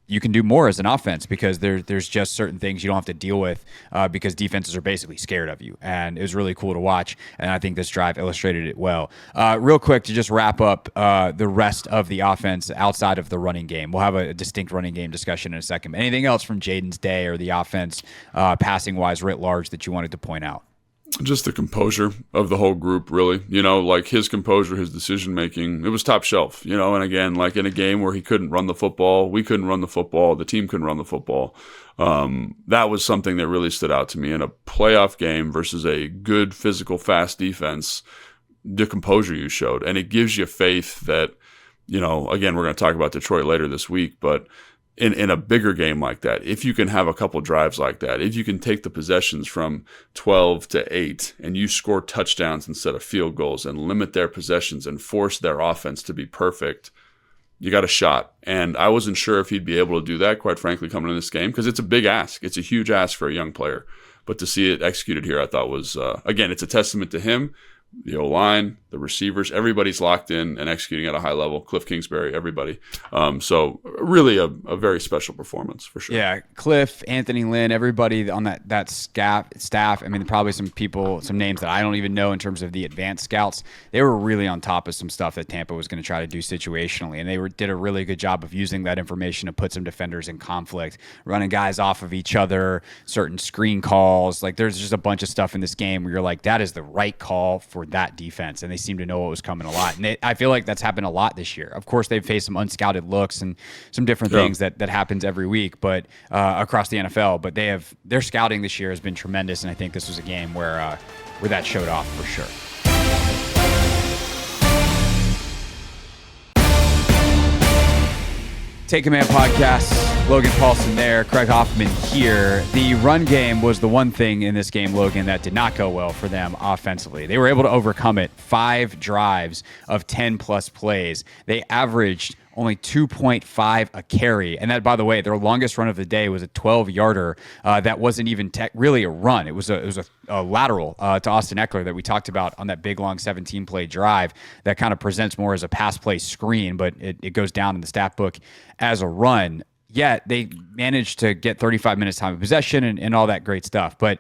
Speaker 2: you can do more as an offense because there's just certain things you don't have to deal with because defenses are basically scared of you. And it was really cool to watch, and I think this drive illustrated it well. Real quick, to just wrap up the rest of the offense outside of the running game. We'll have a distinct running game discussion in a second. Anything else from Jayden's day or the offense passing-wise writ large that you wanted to point out?
Speaker 3: Just the composure of the whole group, really. Like his composure, his decision making, it was top shelf. And again, like in a game where he couldn't run the football, we couldn't run the football, the team couldn't run the football. That was something that really stood out to me in a playoff game versus a good physical, fast defense. The composure you showed, and it gives you faith that, again, we're going to talk about Detroit later this week, but in a bigger game like that, if you can have a couple drives like that, if you can take the possessions from 12 to 8 and you score touchdowns instead of field goals and limit their possessions and force their offense to be perfect, you got a shot. And I wasn't sure if he'd be able to do that, quite frankly, coming in this game, because it's a big ask. It's a huge ask for a young player. But to see it executed here, I thought was, again, it's a testament to him, the O-line, the receivers, everybody's locked in and executing at a high level. Cliff Kingsbury, everybody. So really a very special performance for sure.
Speaker 2: Yeah, Cliff, Anthony Lynn, everybody on that staff. I mean, probably some names that I don't even know in terms of the advanced scouts. They were really on top of some stuff that Tampa was going to try to do situationally, and they did a really good job of using that information to put some defenders in conflict, running guys off of each other, certain screen calls. Like, there's just a bunch of stuff in this game where you're like, that is the right call for that defense, and they seem to know what was coming a lot. And I feel like that's happened a lot this year. Of course, they've faced some unscouted looks and some different things that happens every week, but across the NFL. But their scouting this year has been tremendous, and I think this was a game where that showed off for sure. Take Command Podcast, Logan Paulson there, Craig Hoffman here. The run game was the one thing in this game, Logan, that did not go well for them offensively. They were able to overcome it. 5 drives of 10-plus plays. They averaged only 2.5 a carry. And that, by the way, their longest run of the day was a 12-yarder that wasn't even really a run. It was a lateral to Austin Eckler that we talked about on that big, long 17-play drive that kind of presents more as a pass play screen, but it goes down in the stat book as a run. Yet they managed to get 35 minutes time of possession and all that great stuff. But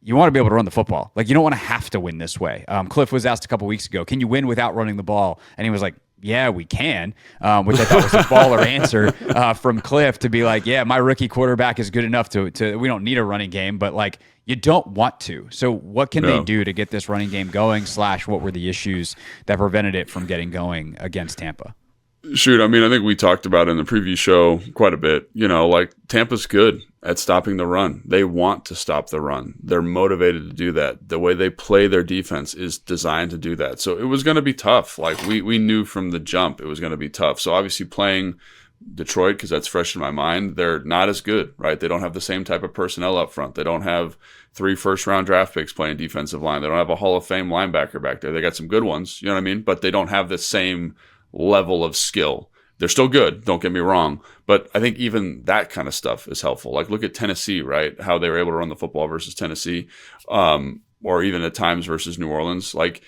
Speaker 2: you want to be able to run the football. Like, you don't want to have to win this way. Cliff was asked a couple weeks ago, can you win without running the ball? And he was like, yeah, we can, which I thought was a baller answer from Cliff, to be like, yeah, my rookie quarterback is good enough to we don't need a running game, but like, you don't want to. So what can they do to get this running game going, / what were the issues that prevented it from getting going against Tampa?
Speaker 3: Shoot, I mean, I think we talked about it in the preview show quite a bit. You know, like, Tampa's good at stopping the run. They want to stop the run. They're motivated to do that. The way they play their defense is designed to do that. So it was going to be tough. Like, we knew from the jump it was going to be tough. So obviously playing Detroit, because that's fresh in my mind, they're not as good, right? They don't have the same type of personnel up front. They don't have 3 first-round draft picks playing defensive line. They don't have a Hall of Fame linebacker back there. They got some good ones, you know what I mean? But they don't have the same level of skill. They're still good, don't get me wrong, but I think even that kind of stuff is helpful. Like, look at Tennessee, right? How they were able to run the football versus Tennessee, or even at times versus New Orleans. Like,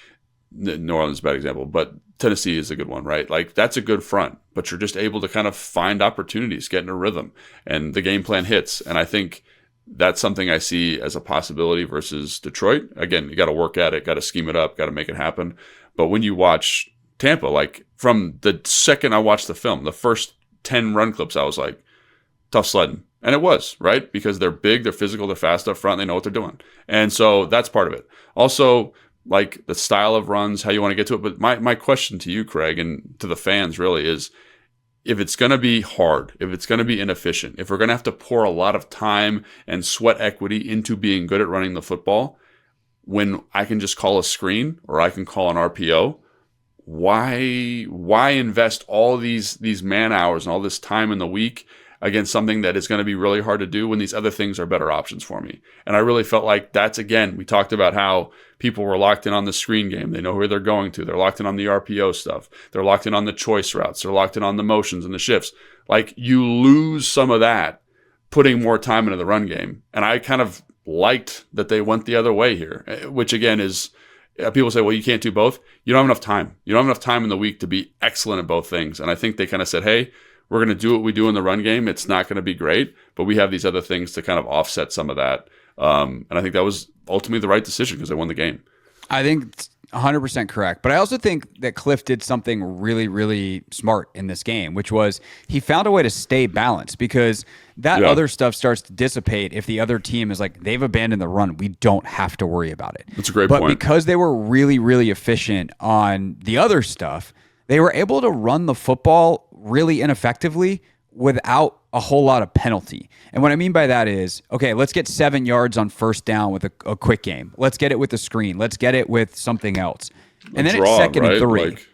Speaker 3: New Orleans is a bad example, but Tennessee is a good one, right? Like, that's a good front, but you're just able to kind of find opportunities, get in a rhythm, and the game plan hits. And I think that's something I see as a possibility versus Detroit. Again, you got to work at it, got to scheme it up, got to make it happen. But when you watch Tampa, like, from the second I watched the film, the first 10 run clips, I was like, tough sledding. And it was, right? Because they're big, they're physical, they're fast up front, they know what they're doing. And so that's part of it. Also, like, the style of runs, how you want to get to it. But my question to you, Craig, and to the fans really is, if it's going to be hard, if it's going to be inefficient, if we're going to have to pour a lot of time and sweat equity into being good at running the football, when I can just call a screen or I can call an RPO, why invest all these man hours and all this time in the week against something that is going to be really hard to do when these other things are better options for me? And I really felt like that's, again, we talked about how people were locked in on the screen game. They know where they're going to. They're locked in on the RPO stuff. They're locked in on the choice routes. They're locked in on the motions and the shifts. Like, you lose some of that putting more time into the run game. And I kind of liked that they went the other way here, which again is, people say, well, you can't do both. You don't have enough time. You don't have enough time in the week to be excellent at both things. And I think they kind of said, hey, we're going to do what we do in the run game. It's not going to be great, but we have these other things to kind of offset some of that. And I think that was ultimately the right decision because they won the game.
Speaker 2: I think it's 100% correct. But I also think that Cliff did something really, really smart in this game, which was he found a way to stay balanced, because that other stuff starts to dissipate if the other team is like, they've abandoned the run. We don't have to worry about it.
Speaker 3: That's a great point.
Speaker 2: But because they were really, really efficient on the other stuff, they were able to run the football really ineffectively without a whole lot of penalty. And what I mean by that is, okay, let's get 7 yards on first down with a quick game. Let's get it with the screen. Let's get it with something else. And then it's 2nd and 3.
Speaker 3: Like,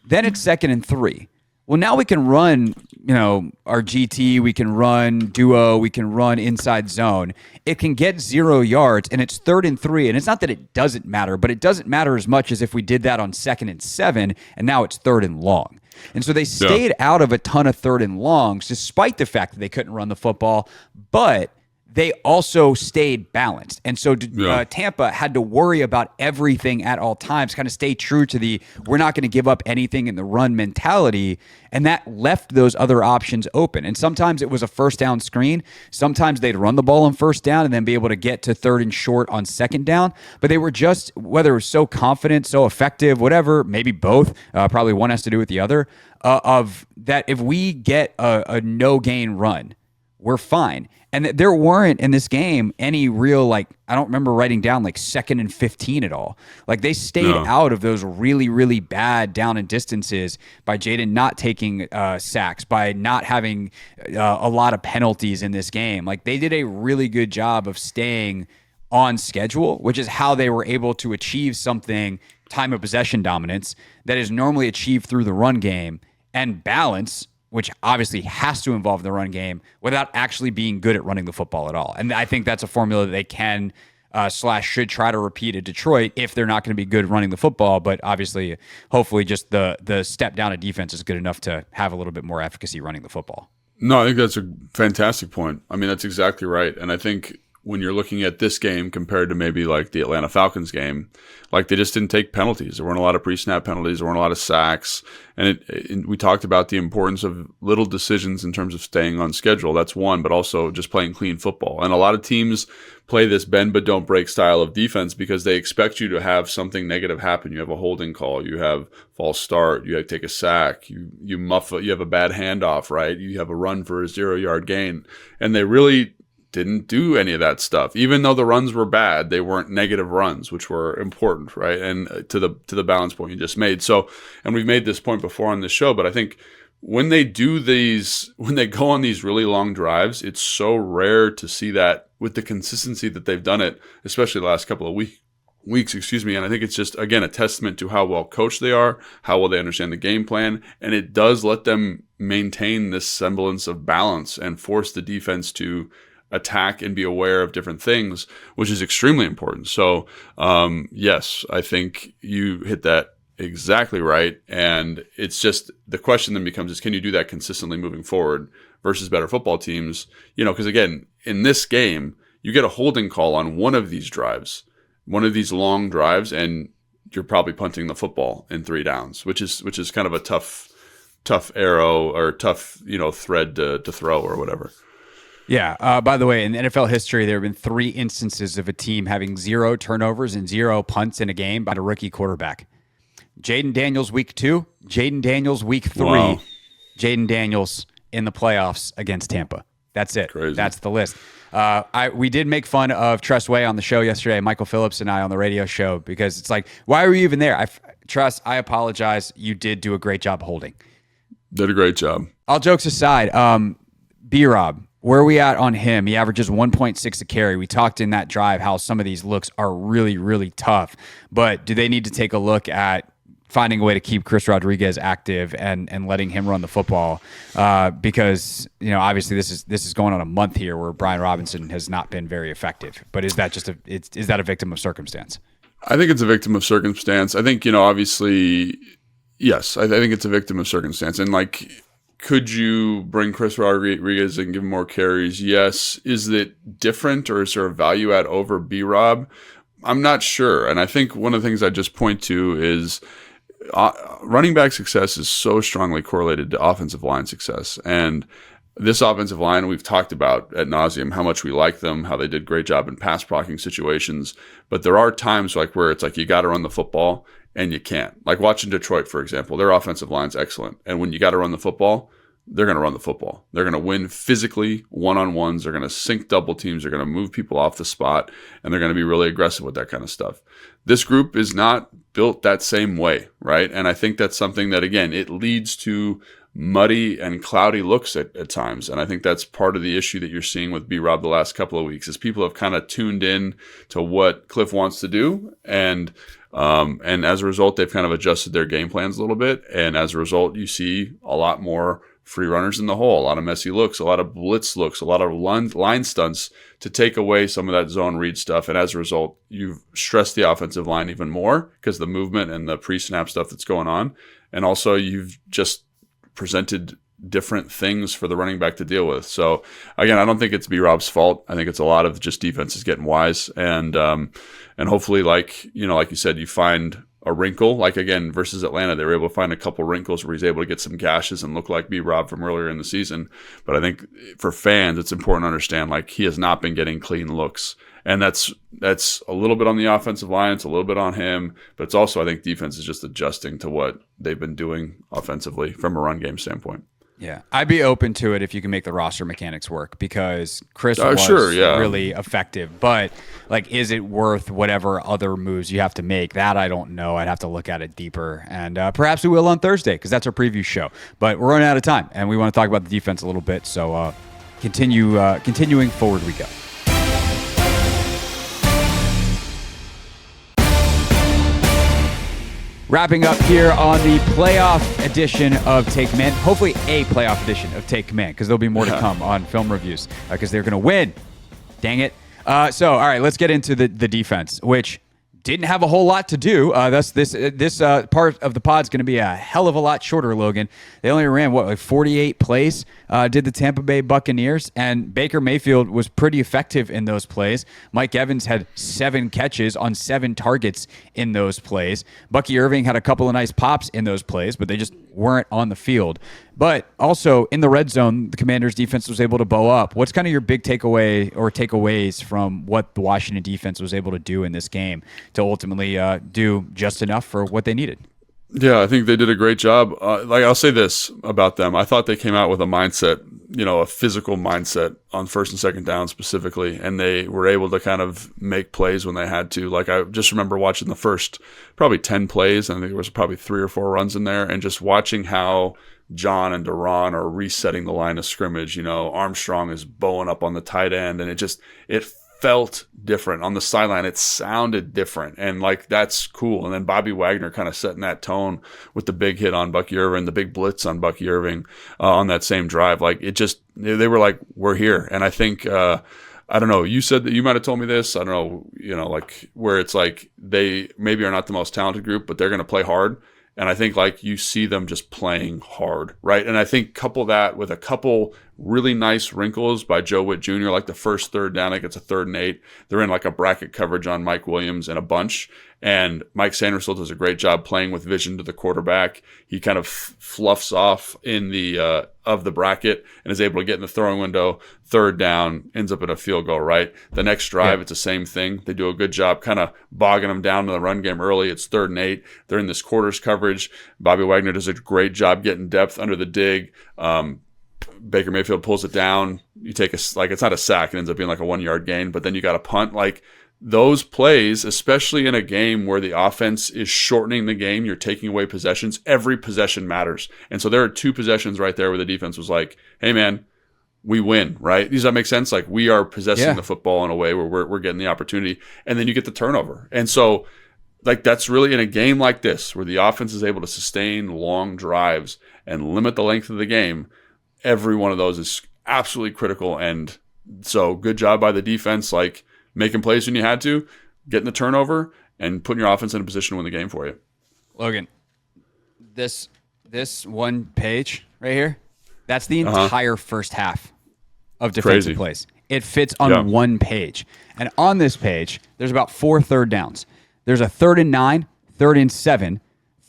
Speaker 2: Then it's 2nd and 3. Well, now we can run, our GT, we can run duo, we can run inside zone. It can get 0 yards, and it's 3rd and 3. And it's not that it doesn't matter, but it doesn't matter as much as if we did that on 2nd and 7, and now it's 3rd and long. And so they stayed out of a ton of 3rd and longs, despite the fact that they couldn't run the football, but they also stayed balanced. And so Tampa had to worry about everything at all times, kind of stay true to we're not going to give up anything in the run mentality. And that left those other options open. And sometimes it was a first down screen. Sometimes they'd run the ball on first down and then be able to get to third and short on second down. But they were just, whether it was so confident, so effective, whatever, maybe both, probably one has to do with the other, of that if we get a no-gain run, we're fine. And there weren't in this game any real, I don't remember writing down 2nd and 15 at all. They stayed out of those really, really bad down and distances by Jayden not taking sacks, by not having a lot of penalties in this game. They did a really good job of staying on schedule, which is how they were able to achieve something, time of possession dominance, that is normally achieved through the run game, and balance, which obviously has to involve the run game, without actually being good at running the football at all. And I think that's a formula that they can / should try to repeat at Detroit if they're not going to be good running the football. But obviously, hopefully just the step down of defense is good enough to have a little bit more efficacy running the football.
Speaker 3: No, I think that's a fantastic point. I mean, that's exactly right. And I think when you're looking at this game compared to maybe the Atlanta Falcons game, they just didn't take penalties. There weren't a lot of pre-snap penalties. There weren't a lot of sacks. And we talked about the importance of little decisions in terms of staying on schedule. That's one, but also just playing clean football. And a lot of teams play this bend but don't break style of defense because they expect you to have something negative happen. You have a holding call. You have false start. You have to take a sack. You muff it. You have a bad handoff, right? You have a run for a 0-yard gain. And they really didn't do any of that stuff. Even though the runs were bad, they weren't negative runs, which were important, right? And to the balance point you just made. So, and we've made this point before on this show, but I think when they go on these really long drives, it's so rare to see that with the consistency that they've done it, especially the last couple of weeks, and I think it's just, again, a testament to how well coached they are, how well they understand the game plan, and it does let them maintain this semblance of balance and force the defense to attack and be aware of different things, which is extremely important. So, yes, I think you hit that exactly right. And it's just, the question then becomes is, can you do that consistently moving forward versus better football teams? Because again, in this game, you get a holding call on one of these drives, one of these long drives, and you're probably punting the football in 3 downs, which is kind of a tough arrow or tough, thread to throw or whatever.
Speaker 2: Yeah. By the way, in NFL history, there have been 3 instances of a team having 0 turnovers and 0 punts in a game by a rookie quarterback. Jayden Daniels week 2, Jayden Daniels week 3, wow. Jayden Daniels in the playoffs against Tampa. That's it.
Speaker 3: Crazy.
Speaker 2: That's the list. We did make fun of Tress Way on the show yesterday, Michael Phillips and I on the radio show, because it's why were you even there? Tress, I apologize. You did do a great job holding.
Speaker 3: Did a great job.
Speaker 2: All jokes aside, B-Rob, where are we at on him? He averages 1.6 a carry. We talked in that drive how some of these looks are really, really tough. But do they need to take a look at finding a way to keep Chris Rodriguez active and letting him run the football? Because, obviously this is going on a month here where Brian Robinson has not been very effective. But is that just is that a victim of circumstance?
Speaker 3: I think it's a victim of circumstance. I think, obviously, yes, I think it's a victim of circumstance. And could you bring Chris Rodriguez and give him more carries? Yes. Is it different, or is there a value add over B-Rob? I'm not sure. And I think one of the things I just point to is running back success is so strongly correlated to offensive line success. And this offensive line, we've talked about ad nauseum how much we like them, how they did a great job in pass blocking situations. But there are times where it's you got to run the football and you can't. Watching Detroit, for example, their offensive line's excellent. And when you got to run the football, they're going to run the football. They're going to win physically, one-on-ones. They're going to sink double teams. They're going to move people off the spot, and they're going to be really aggressive with that kind of stuff. This group is not built that same way, right? And I think that's something that, again, it leads to muddy and cloudy looks at times. And I think that's part of the issue that you're seeing with B-Rob the last couple of weeks, is people have kind of tuned in to what Cliff wants to do, and as a result, they've kind of adjusted their game plans a little bit. And as a result, you see a lot more free runners in the hole, a lot of messy looks, a lot of blitz looks, a lot of line stunts to take away some of that zone read stuff. And as a result, you've stressed the offensive line even more because the movement and the pre-snap stuff that's going on. And also, you've just presented different things for the running back to deal with. So again, I don't think it's B-Rob's fault. I think it's a lot of just defenses getting wise, and hopefully, like you said, you find a wrinkle. Like again, versus Atlanta, they were able to find a couple wrinkles where he's able to get some gashes and look like B-Rob from earlier in the season. But I think for fans, it's important to understand, like, he has not been getting clean looks. And that's a little bit on the offensive line. It's a little bit on him. But it's also, I think, defense is just adjusting to what they've been doing offensively from a run game standpoint.
Speaker 2: Yeah, I'd be open to it if you can make the roster mechanics work, because Chris was really effective. But, like, is it worth whatever other moves you have to make? That I don't know. I'd have to look at it deeper. And perhaps we will on Thursday, because that's our preview show. But we're running out of time, and we want to talk about the defense a little bit. So continuing forward we go. Wrapping up here on the playoff edition of Take Command. Hopefully a playoff edition of Take Command, because there'll be more to come on film reviews, because they're going to win. Dang it. So, all right, let's get into the defense, which didn't have a whole lot to do. This part of the pod's going to be a hell of a lot shorter, Logan. They only ran, 48 plays, did the Tampa Bay Buccaneers, and Baker Mayfield was pretty effective in those plays. Mike Evans had 7 catches on 7 targets in those plays. Bucky Irving had a couple of nice pops in those plays, but they just weren't on the field. But also in the red zone, the Commanders' defense was able to bow up. What's kind of your big takeaway or takeaways from what the Washington defense was able to do in this game to ultimately do just enough for what they needed?
Speaker 3: Yeah, I think they did a great job. I'll say this about them. I thought they came out with a mindset, a physical mindset on first and second down specifically, and they were able to kind of make plays when they had to. Like, I just remember watching the first probably 10 plays, and I think there was probably 3 or 4 runs in there, and just watching how John and Duran are resetting the line of scrimmage. Armstrong is bowing up on the tight end, and it felt different on the sideline. It sounded different, and like, that's cool. And then Bobby Wagner kind of setting that tone with the big hit on Bucky Irving, the big blitz on Bucky Irving on that same drive. Like, they were like, we're here. And I think I don't know, you said that, you might have told me this, I don't know, like, where it's like they maybe are not the most talented group, but they're going to play hard. And I think, like, you see them just playing hard, right? And I think couple that with a couple really nice wrinkles by Joe Witt Jr., like the first third down, like it's a 3rd and 8. They're in like a bracket coverage on Mike Williams and a bunch. And Mike Sanderson does a great job playing with vision to the quarterback. He kind of fluffs off in the of the bracket and is able to get in the throwing window. 3rd down, ends up in a field goal, right? The next drive, It's the same thing. They do a good job kind of bogging them down in the run game early. It's 3rd and 8. They're in this quarters coverage. Bobby Wagner does a great job getting depth under the dig. Baker Mayfield pulls it down. You take it's not a sack. It ends up being like a 1-yard gain, but then you got a punt. Like, those plays, especially in a game where the offense is shortening the game, you're taking away possessions, every possession matters. And so there are 2 possessions right there where the defense was like, hey man, we win, right? Does that make sense? Like, we are possessing the football in a way where we're getting the opportunity, and then you get the turnover. And so, like, that's really, in a game like this where the offense is able to sustain long drives and limit the length of the game, every one of those is absolutely critical. And so, good job by the defense, like, making plays when you had to, getting the turnover, and putting your offense in a position to win the game for you.
Speaker 2: Logan, this one page right here, that's the entire first half of defensive plays. It fits on one page. And on this page, there's about 4 third downs. There's a 3rd and 9, 3rd and 7,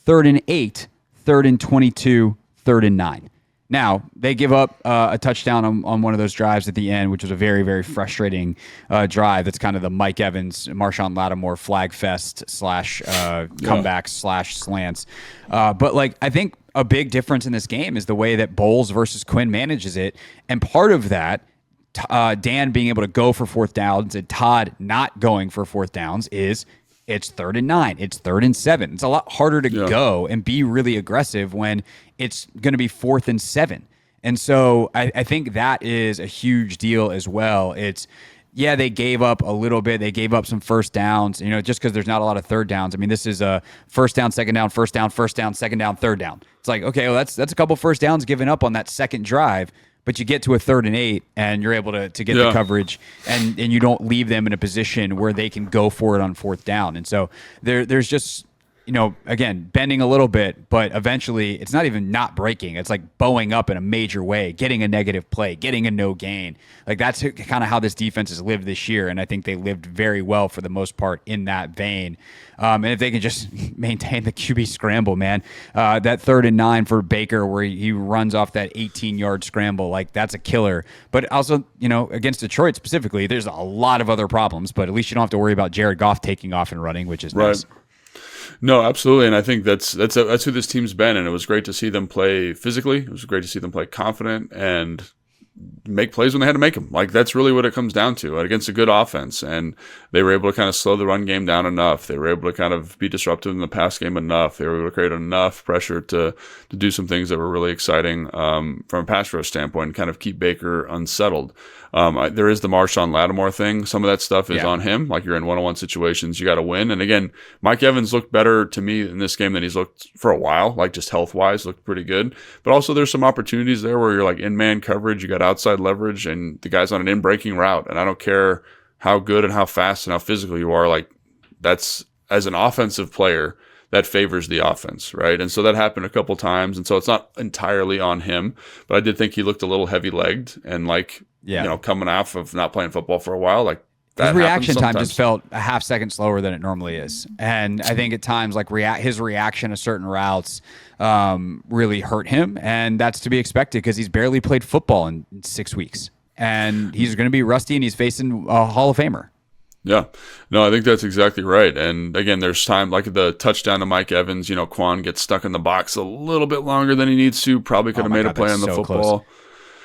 Speaker 2: 3rd and 8, 3rd and 22, 3rd and 9. Now, they give up a touchdown on one of those drives at the end, which was a very, very frustrating drive. That's kind of the Mike Evans, Marshawn Lattimore flag fest / comeback / slants. But, like, I think a big difference in this game is the way that Bowles versus Quinn manages it. And part of that, Dan being able to go for 4th downs and Todd not going for 4th downs, is it's 3rd and 9. It's 3rd and 7. It's a lot harder to go and be really aggressive when it's going to be 4th and 7. And so I think that is a huge deal as well. It's, they gave up a little bit. They gave up some first downs, just because there's not a lot of third downs. I mean, this is a first down, second down, first down, second down, third down. It's like, okay, well, that's a couple first downs given up on that second drive. But you get to a 3rd and 8, and you're able to get the coverage, and you don't leave them in a position where they can go for it on 4th down. And so there's just again, bending a little bit, but eventually it's not even not breaking. It's like bowing up in a major way, getting a negative play, getting a no gain. Like that's kind of how this defense has lived this year. And I think they lived very well for the most part in that vein. And if they can just maintain the QB scramble, man, that 3rd and 9 for Baker where he runs off that 18-yard scramble, like that's a killer. But also, against Detroit specifically, there's a lot of other problems, but at least you don't have to worry about Jared Goff taking off and running, which is nice.
Speaker 3: No, absolutely, and I think that's who this team's been, and it was great to see them play physically. It was great to see them play confident and make plays when they had to make them. Like that's really what it comes down to against a good offense, and they were able to kind of slow the run game down enough. They were able to kind of be disruptive in the pass game enough. They were able to create enough pressure to do some things that were really exciting from a pass rush standpoint and kind of keep Baker unsettled. There is the Marshawn Lattimore thing. Some of that stuff is on him. Like you're in one-on-one situations, you got to win. And again, Mike Evans looked better to me in this game than he's looked for a while. Like just health-wise, looked pretty good. But also there's some opportunities there where you're like in man coverage, you got outside leverage, and the guy's on an in-breaking route. And I don't care how good and how fast and how physical you are. Like that's as an offensive player, that favors the offense, right? And so that happened a couple times. And so it's not entirely on him, but I did think he looked a little heavy-legged and coming off of not playing football for a while, like that
Speaker 2: his reaction time just felt a half second slower than it normally is. And I think at times like his reaction to certain routes really hurt him. And that's to be expected because he's barely played football in 6 weeks. And he's going to be rusty and he's facing a Hall of Famer.
Speaker 3: Yeah, no, I think that's exactly right. And again, there's time like the touchdown to Mike Evans, Quan gets stuck in the box a little bit longer than he needs to, probably could have made a play on the football.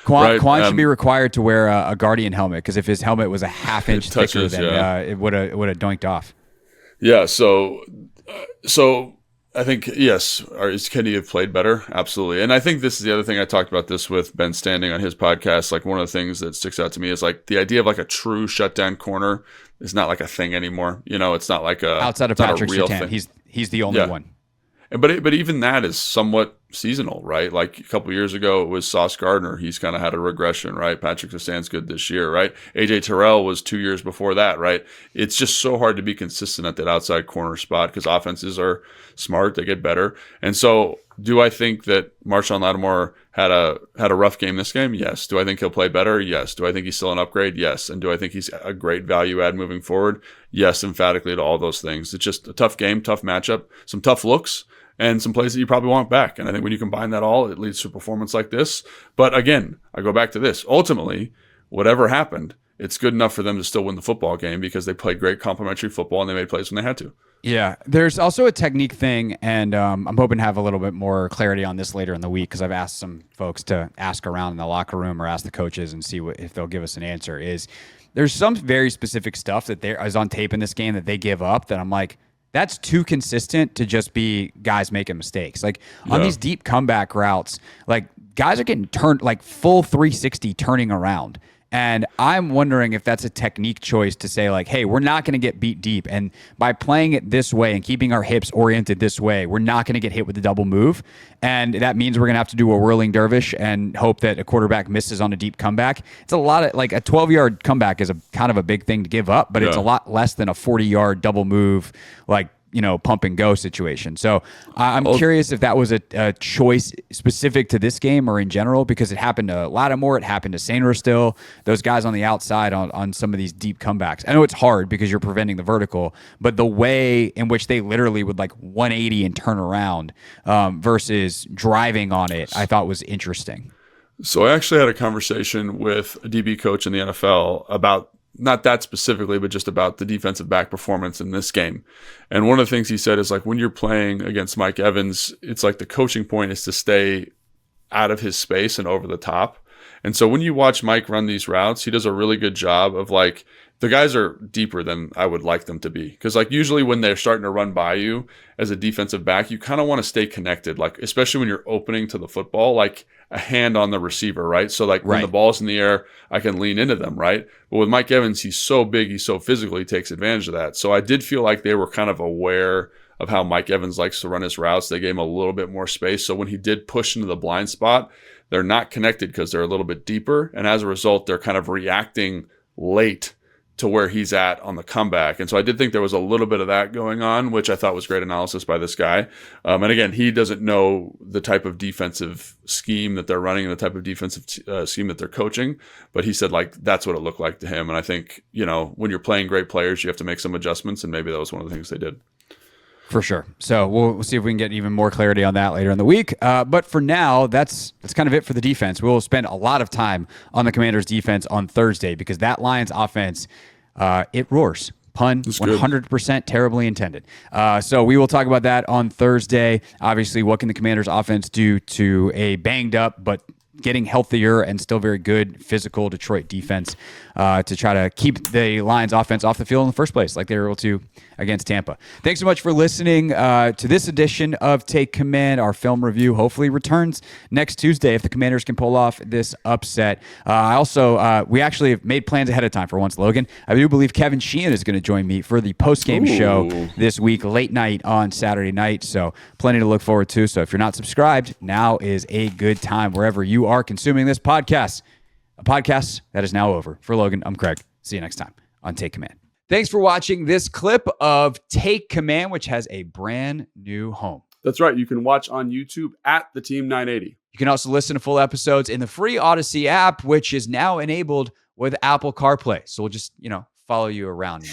Speaker 2: Close. Quan should be required to wear a Guardian helmet because if his helmet was a half inch thicker, then it would have doinked off.
Speaker 3: Yeah, so I think, yes, can he have played better? Absolutely. And I think this is the other thing I talked about this with Ben Standing on his podcast. Like one of the things that sticks out to me is like the idea of like a true shutdown corner is not like a thing anymore. It's not like
Speaker 2: outside of Patrick Surtain. He's the only one.
Speaker 3: But even that is somewhat seasonal, right? Like a couple years ago, it was Sauce Gardner. He's kind of had a regression, right? Patrick Surtain's good this year, right? AJ Terrell was 2 years before that, right? It's just so hard to be consistent at that outside corner spot because offenses are smart, they get better. And so, do I think that Marshawn Lattimore had a rough game this game? Yes. Do I think he'll play better? Yes. Do I think he's still an upgrade? Yes. And do I think he's a great value add moving forward? Yes, emphatically to all those things. It's just a tough game, tough matchup, some tough looks, and some plays that you probably want back. And I think when you combine that all, it leads to a performance like this. But again, I go back to this. Ultimately, whatever happened, it's good enough for them to still win the football game because they played great complementary football and they made plays when they had to.
Speaker 2: Yeah, there's also a technique thing, and I'm hoping to have a little bit more clarity on this later in the week because I've asked some folks to ask around in the locker room or ask the coaches and see if they'll give us an answer. There's some very specific stuff that there is on tape in this game that they give up that I'm like, that's too consistent to just be guys making mistakes. Like on these deep comeback routes, like guys are getting turned like full 360 turning around. And I'm wondering if that's a technique choice to say like, hey, we're not going to get beat deep. And by playing it this way and keeping our hips oriented this way, we're not going to get hit with the double move. And that means we're going to have to do a whirling dervish and hope that a quarterback misses on a deep comeback. It's a lot of like a 12-yard comeback is a kind of a big thing to give up, but it's a lot less than a 40-yard double move, like, pump and go situation. So I'm curious if that was a choice specific to this game or in general, because it happened to Lattimore, it happened to Sainer still, those guys on the outside on some of these deep comebacks. I know it's hard because you're preventing the vertical, but the way in which they literally would like 180 and turn around versus driving on it, I thought was interesting.
Speaker 3: So I actually had a conversation with a DB coach in the NFL about not that specifically, but just about the defensive back performance in this game. And one of the things he said is like when you're playing against Mike Evans, it's like the coaching point is to stay out of his space and over the top. And so when you watch Mike run these routes, he does a really good job of like, the guys are deeper than I would like them to be. Because like usually when they're starting to run by you as a defensive back, you kind of want to stay connected, like especially when you're opening to the football, like a hand on the receiver, right? So like when the ball's in the air, I can lean into them, right? But with Mike Evans, he's so big, he's so physical, he takes advantage of that. So I did feel like they were kind of aware of how Mike Evans likes to run his routes. They gave him a little bit more space. So when he did push into the blind spot, they're not connected because they're a little bit deeper. And as a result, they're kind of reacting late to where he's at on the comeback. And so I did think there was a little bit of that going on, which I thought was great analysis by this guy. And again, he doesn't know the type of defensive scheme that they're running and the type of defensive scheme that they're coaching. But he said, like, that's what it looked like to him. And I think, when you're playing great players, you have to make some adjustments. And maybe that was one of the things they did.
Speaker 2: For sure. So we'll see if we can get even more clarity on that later in the week. But for now, that's kind of it for the defense. We'll spend a lot of time on the Commanders' defense on Thursday because that Lions offense, it roars. Pun, 100% terribly intended. So we will talk about that on Thursday. Obviously, what can the Commanders' offense do to a banged up but getting healthier and still very good physical Detroit defense to try to keep the Lions offense off the field in the first place like they were able to against Tampa. Thanks so much for listening to this edition of Take Command. Our film review hopefully returns next Tuesday if the Commanders can pull off this upset. We actually have made plans ahead of time for once, Logan. I do believe Kevin Sheehan is going to join me for the post-game show this week, late night on Saturday night. So plenty to look forward to. So if you're not subscribed, now is a good time wherever you are consuming this podcast. A podcast that is now over. For Logan, I'm Craig. See you next time on Take Command. Thanks for watching this clip of Take Command, which has a brand new home.
Speaker 3: That's right. You can watch on YouTube at the Team 980.
Speaker 2: You can also listen to full episodes in the free Odyssey app, which is now enabled with Apple CarPlay. So we'll just, follow you around.